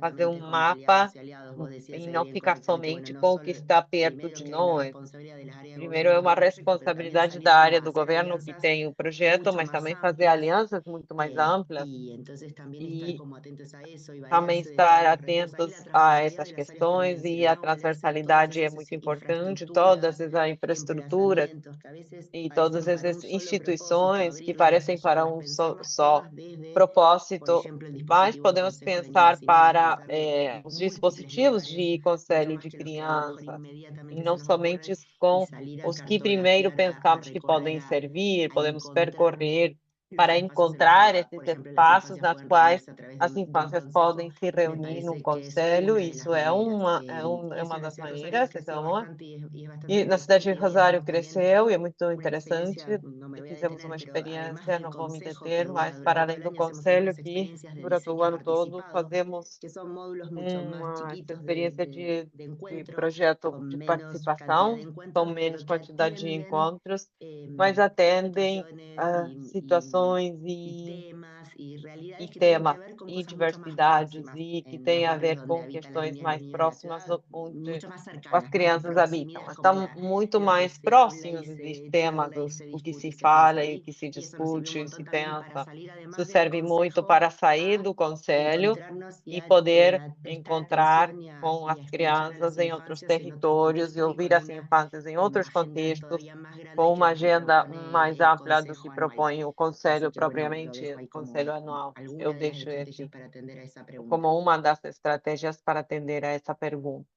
fazer inmediatamente um con aliadas mapa y aliados. Vos decías e ahí não bien ficar correctamente, bueno, somente no com o que solo, está perto primero de que hay una nós. responsabilidad de las áreas de Primeiro é gobierno uma doméstica, pero también responsabilidade salir da como área a do hacer governo que alianzas tem o projeto, mucho mas más também fazer amplias. alianças muito mais amplas Y entonces también estar e como atentos a eso y também valerse de estar todas las responsabilidades. Ahí la atentos a transversalidad essas de las áreas questões, también e sirve, a ¿no? Valerse de todas transversalidade é esas muito importante, todas infraestructuras, as infraestruturas emplazamientos que a veces e todas parecen para essas un solo propósito, instituições que abrirlas y parecem para desarrollarlas, um pensarlas só todas desde, por propósito, ejemplo, el mas dispositivo de podemos Consejo de Niños pensar y Niñas y para hacerlo en os múltiples dispositivos lugares, de mucho conselho más de que los que a lo mejor crianças, e inmediatamente se não nos somente ocurren, y com salir a os que primeiro cartografiar, a pensamos que recorrer, podem servir, a podemos encontrar percorrer los para espacios en los que, encontrar esses por ejemplo, las espaços infancias nas pueden quais reunirse a través as de un infâncias consejo. podem se Me reunir num parece que es conselho. una de las Isso é maneras. uma, Y eso en das la ciudad de Rosario ha maneiras, crecido então, bastante y es bastante e na cidade de interesante. Y ahí Rosário hacemos también cresceu e é muito una interessante. experiencia, no me E voy a fizemos detener, uma pero además experiência, del não vou me consejo que deter, dura mas para durante todo além el do año, hacemos conselho, algunas que experiencias de durante o diseño ano todo participado, fazemos que son módulos mucho más essa chiquitos experiência de de encuentro, projeto con de menos cantidad de participação, são encuentros, menos pero que quantidade de atienden encontros, mas atendem situaciones a situações y temas y e realidades que tienen que temas ver con e cosas mucho más diversidades, próximas e que en los tem a barrios ver donde com habitan las questões niñas, los mais niños de la próximas ciudad, onde mucho más as cercanas, ¿no? Tu crianças habitam. proximidad es como Estão muito lo que mais se habla y próximos dos se temas, charla y se o que se discute y se fala piensa e o ahí, que se y eso nos sirve un discute e se montón también para pensa. salir Isso además del serve muito consejo para sair a do conselho encontrarnos e poder a prestar encontrar atención com y as a escuchar a las crianças em outros infancias en otros territórios e contextos y ouvir con as una infâncias em outros agenda contextos, todavía más grande com que uma la que agenda propone mais el ampla do que consejo anual. propõe o Así conselho que bueno, lo dejo propriamente, ahí conselho como anual. Eu alguna de las deixo estrategias esse para atender a esa pregunta. como uma das estratégias para atender a essa pergunta.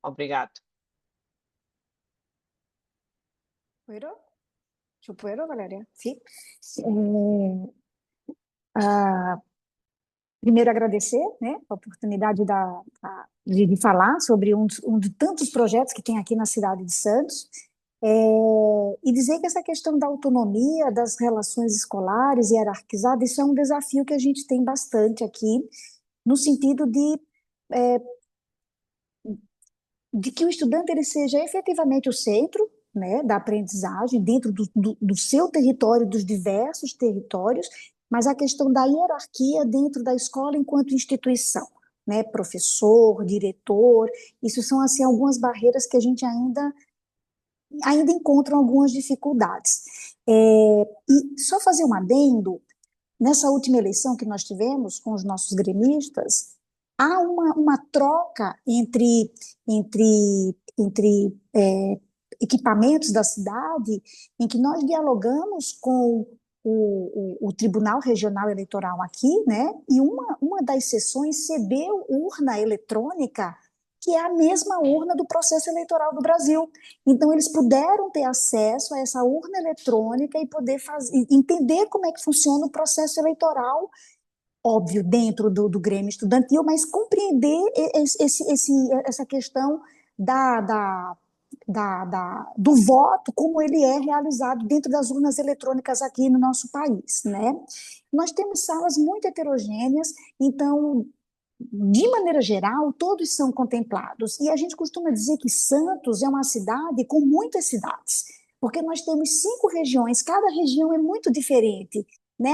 Obrigado. ¿Puedo? ¿Yo puedo, Valeria? Sí. Ah, primeiro, agradecer, né, a oportunidade de falar sobre um de tantos projetos que tem aqui na cidade de Santos, e dizer que essa questão da autonomia, das relações escolares hierarquizadas, isso é um desafio que a gente tem bastante aqui, no sentido de que o estudante ele seja efetivamente o centro, né, da aprendizagem, dentro do seu território, dos diversos territórios, mas a questão da hierarquia dentro da escola enquanto instituição, né, professor, diretor, isso são assim algumas barreiras que a gente ainda encontra algumas dificuldades. E só fazer um adendo, nessa última eleição que nós tivemos com os nossos gremistas, há uma troca entre equipamentos da cidade, em que nós dialogamos com o Tribunal Regional Eleitoral aqui, né? E uma das sessões cedeu urna eletrônica que é a mesma urna do processo eleitoral do Brasil. Então, eles puderam ter acesso a essa urna eletrônica e poder entender como é que funciona o processo eleitoral, óbvio, dentro do Grêmio Estudantil, mas compreender essa questão do voto, como ele é realizado dentro das urnas eletrônicas aqui no nosso país, né? Nós temos salas muito heterogêneas, então, de maneira geral, todos são contemplados. E a gente costuma dizer que Santos é uma cidade com muitas cidades, porque nós temos 5 regiões, cada região é muito diferente, né?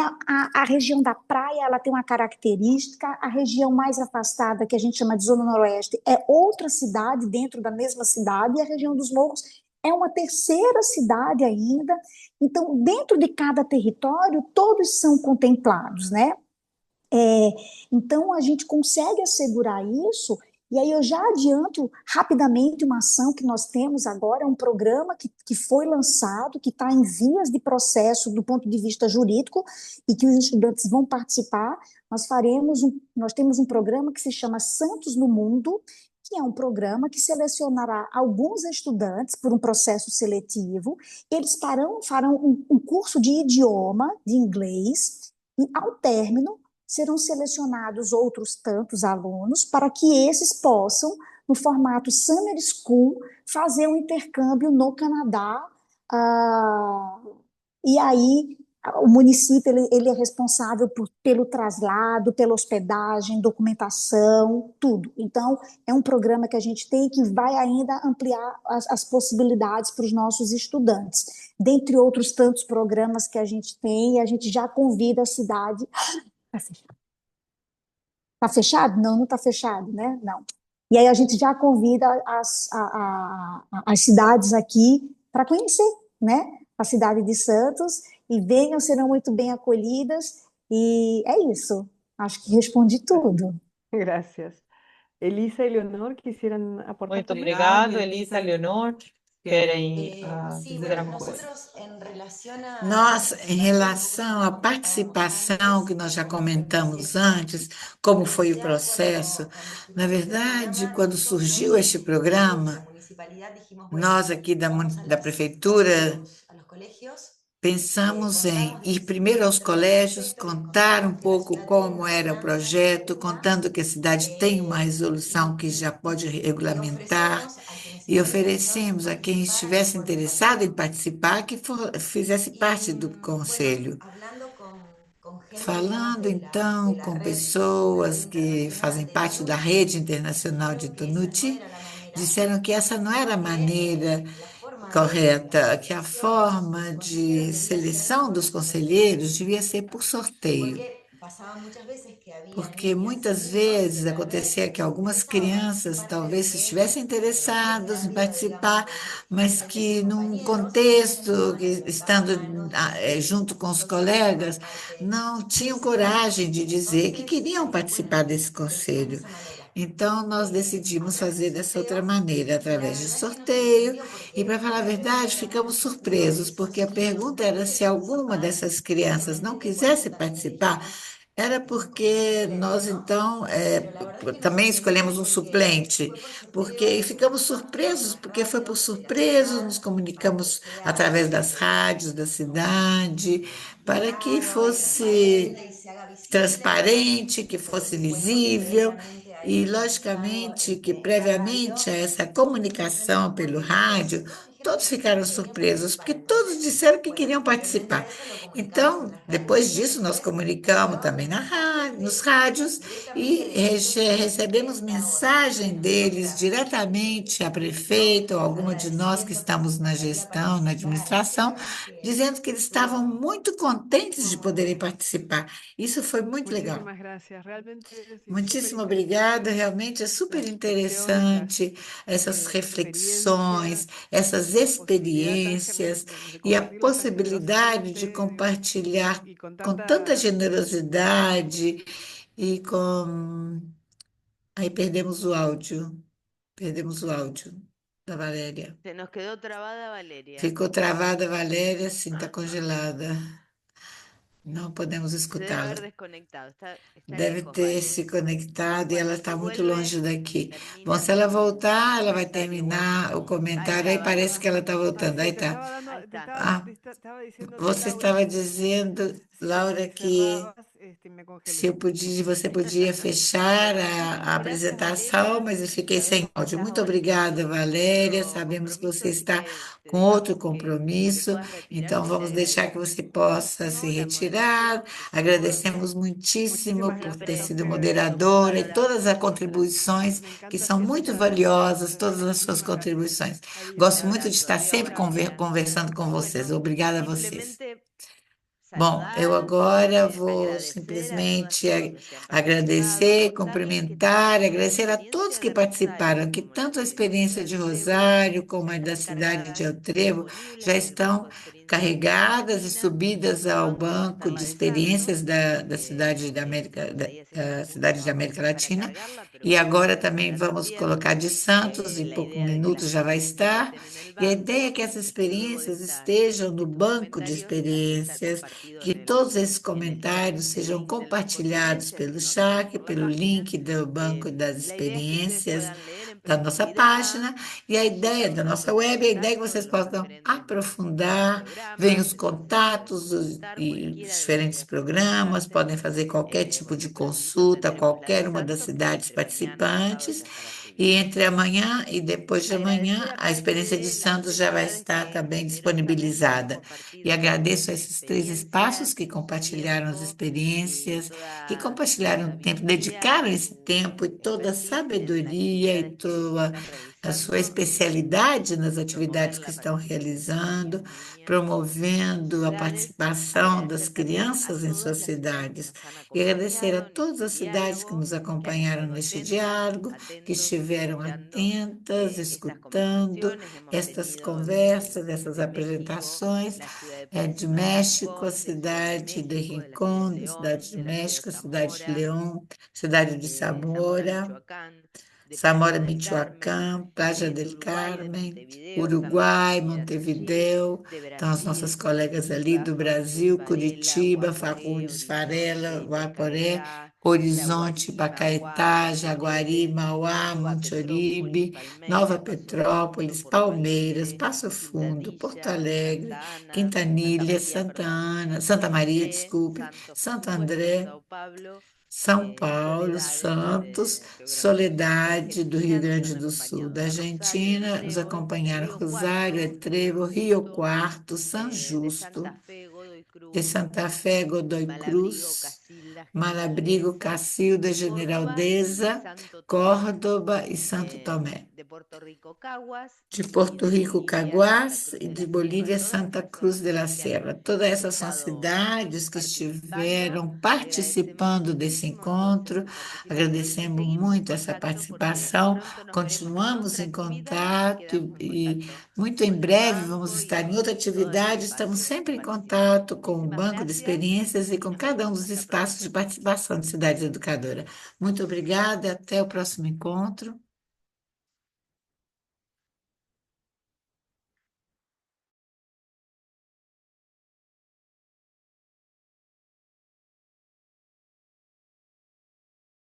A região da praia, ela tem uma característica, a região mais afastada, que a gente chama de Zona Noroeste, é outra cidade dentro da mesma cidade, e a região dos morros é uma terceira cidade ainda. Então, dentro de cada território, todos são contemplados, né? Então, a gente consegue assegurar isso, e aí eu já adianto rapidamente uma ação que nós temos agora, um programa que foi lançado, que está em vias de processo do ponto de vista jurídico, e que os estudantes vão participar. Nós temos um programa que se chama Santos no Mundo, que é um programa que selecionará alguns estudantes por um processo seletivo. Eles farão um curso de idioma, de inglês, e ao término serão selecionados outros tantos alunos para que esses possam, no formato Summer School, fazer um intercâmbio no Canadá. E aí o município ele é responsável pelo traslado, pela hospedagem, documentação, tudo. Então, é um programa que a gente tem que vai ainda ampliar as possibilidades para os nossos estudantes. Dentre outros tantos programas que a gente tem, a gente já convida a cidade. Tá fechado? Tá fechado? Não, não tá fechado, né? Não. E aí a gente já convida as cidades aqui para conhecer, né? A cidade de Santos, e venham, serão muito bem acolhidas, e é isso. Acho que respondi tudo. Gracias. Elisa y Leonor, ¿quisieran aportar Muito también? obrigado, Elisa, Leonor. Querem Sí, dizer bueno, alguma coisa? nosotros en relación a... Nós, em relação à participação, que nós já comentamos antes, como foi o processo, na verdade, quando surgiu este programa, nós aqui da prefeitura pensamos em ir primeiro aos colégios, contar um pouco como era o projeto, contando que a cidade tem uma resolução que já pode regulamentar, e oferecemos a quem estivesse interessado em participar que fizesse parte do conselho. Falando então com pessoas que fazem parte da rede internacional de Tonuti, disseram que essa não era a maneira correta, que a forma de seleção dos conselheiros devia ser por sorteio. Porque muitas vezes acontecia que algumas crianças talvez estivessem interessadas em participar, mas que num contexto, estando junto com os colegas, não tinham coragem de dizer que queriam participar desse conselho. Então, nós decidimos fazer dessa outra maneira, através de sorteio, e, para falar a verdade, ficamos surpresos, porque a pergunta era se alguma dessas crianças não quisesse participar, era porque nós, então, também escolhemos um suplente, porque ficamos surpresos, porque foi por surpresa, nos comunicamos através das rádios da cidade, para que fosse transparente, que fosse visível, e, logicamente, que previamente a essa comunicação pelo rádio, todos ficaram surpresos, porque todos disseram que queriam participar. Então, depois disso, nós comunicamos também nos rádios e recebemos mensagem deles diretamente a prefeita ou alguma de nós que estamos na gestão, na administração, dizendo que eles estavam muito contentes de poderem participar. Isso foi muito legal. Muchísimas gracias. Realmente sí, Muitíssimo súper obrigada, interesante realmente é super las reflexiones, interessante essas reflexões, essas la posibilidad experiências también de e a compartirlas tan possibilidade de generosamente compartilhar y con com tanta tanta... generosidade e com. Aí perdemos o áudio da Valéria. Se nos quedó trabada Valeria. Ficou travada a Valéria, sim, está congelada. Não podemos Se debe escutá-la. haber desconectado. Está Deve lejos, ter Vale. se conectado e ela Bueno, está si muito vuelve, longe daqui. Bom, termina se ela con un voltar, ela vai comentario igual que terminar o yo. Ahí comentário. Aí está, Vale. parece que ela está Ah, voltando. Aí sí, te tá. estaba dando, Ahí está. Ah, estaba diciéndote, você Laura, estava dizendo, Laura, si que cerrabas, me se congelé. eu podia, você podia fechar Bueno, a muchísimas gracias, apresentação, Valeria. mas eu fiquei sem Sabemos que áudio. estás Muito ahora obrigada, con Valéria. otro Sabemos que compromiso, você así está que te com outro dejamos que compromisso, puedas então retirarte y te vamos deixar que agradecemos você possa se muchísimo la retirar. moderación y su aporte Agradecemos muitíssimo Muchísimas siempre por ter gracias a sido ustedes. moderadora e profunda, todas as contribuições Me que encanta são siempre muito estar con ustedes, valiosas, de todas verdad. as suas Muchísimas gracias. contribuições. Adiós. Gosto muito de abrazo, estar adiós, sempre Flavia. conversando com vocês. Bueno, Obrigada a vocês. simplemente Bom, eu saludar, agora vou agradecer a todas y simplesmente todos los que han agradecer, participado, también que cumprimentar, tanto la agradecer a todos experiencia que de Rosario participaram, que como la tanto a experiencia de experiência de Altrevo Rosário como a da están cidade de cargadas, Altrevo disponibles já en el banco estão de experiencias de América carregadas e Latina. subidas El ao banco va a banco estar de la de Santos, experiências da cidade da América, ahí así que da unos minutos cidade de vamos a América tener para Latina. cargarla, E pero agora ya também estará vamos también. colocar de Santos, em La poucos idea de que la minutos já vai gente que estar. estén en el E a ideia é banco, que essas luego experiências estejam de no estos banco de comentarios, así está experiências, compartido que todos esses en el chat comentários el sejam link del banco de compartilhados experiencias, pelo si no pasan chat, por la pelo página. link do banco das La idea es que ustedes experiências puedan leer en da nossa profundidad. página, e a Allí ideia están da los nossa datos de web, a ideia é que contacto de vocês los possam diferentes aprofundar, veem programas, os entonces pueden contatos consultar e os cualquiera de los diferentes días que programas, participasen. podem fazer qualquer tipo Bueno, de en un ratito consulta, tendremos la de qualquer uma das Santos, pero cidades entre mañana y pasado participantes, ya estará e subida. entre amanhã e depois de Agradecer amanhã, a a parte experiência de de las Santos tres já vai ciudades estar que também generosamente han disponibilizada. E compartido agradeço a sus esses três espaços experiencias, que su compartilharam as tiempo y experiências, que toda su compartilharam o tempo, sabiduría dedicaram y esse su tempo e toda a expertise en las sabedoria e actividades que toda están a sua realizando especialidade nas en promover atividades que la estão participación y realizando, el niñez en sus promovendo a ciudades. participação das Agradecer también a crianças em suas todas las ciudades que cidades. nos han E agradecer a acompañado en todas este as cidades que diálogo, nos que han acompanharam estado neste atentas, diálogo, que atentos, estiveram escuchando atentas, estas escutando conversaciones. Hemos estas tenido conversas, essas desde México, apresentações, la ciudad de de Próxima de México, a Rincón, de Ciudad de cidade de México, de la ciudad de Rincón, da cidade León, de de la ciudad de México, a cidade de Zamora, León, cidade de de Zamora, Zamora, Michoacán, de Zamora, Playa del Carmen, Michoacán, Playa de del Uruguay, de Carmen, Montevideo, están nuestras Uruguai, amigas allí, Montevideo, de estão as Brasil, nossas colegas ali Curitiba, do Fagundes Brasil, Varela, Curitiba, Guaporé, Fagundes Farela, Horizonte, Guaporé, Chacaretá, Horizonte, Yaguarí, Mauá, Pacaetá, Monte Jaguari, Neve, Mauá, Nova Monte Petrópolis, Oribe, Nova Palmeiras, Paso Fundo, Petrópolis, Porto Palmeiras, Alegre, Passo Fundo, Porto Quintanilla, Alegre, Santa Ana, Santa Quintanilha, María, Santa perdón, Ana, Santa San Maria, José, desculpe, Santos, por Santo supuesto, André, Sao Paulo, São Paulo, Soledades Santos, de Río Grande do Sul de Soledade do Rio Argentina, nos Grande han do Sul acompañado da de Rosario, de Argentina, nos Trébol, acompanharam Río Rosário, Cuarto, San Trevo, Rio Justo, Quarto, São de Santa Justo, Fe, Godoy de Cruz, Santa Fé, Godoy Malabrigo, Cruz, Casilda, General Malabrigo, Deza, Cacilda, Córdoba y Generaldeza, Santo Tomé, Córdoba e Santo Tomé. de Puerto Rico, Caguas, De y Porto de Rico, Bolivia, Santa Caguás, Cruz e de de la Sierra. Bolívia, Todas Santa estas son Cruz las de la ciudades que han Sierra. Todas essas são estado cidades que participando. estiveram Agradecemos participando desse muchísimo a todos encontro. estos participantes y Agradecemos seguimos en muito essa contacto porque participação. pronto nos veremos en Continuamos otra em actividad y contato quedamos en e contacto muito em con el breve vamos banco estar em outra y todos los atividade. Estamos espacios que sempre em participan. contato com o Muchísimas Banco de gracias Experiências e y com nos cada um vemos dos hasta espaços pronto. de participação de Cidades Educadoras. Muito obrigada e até o próximo encontro.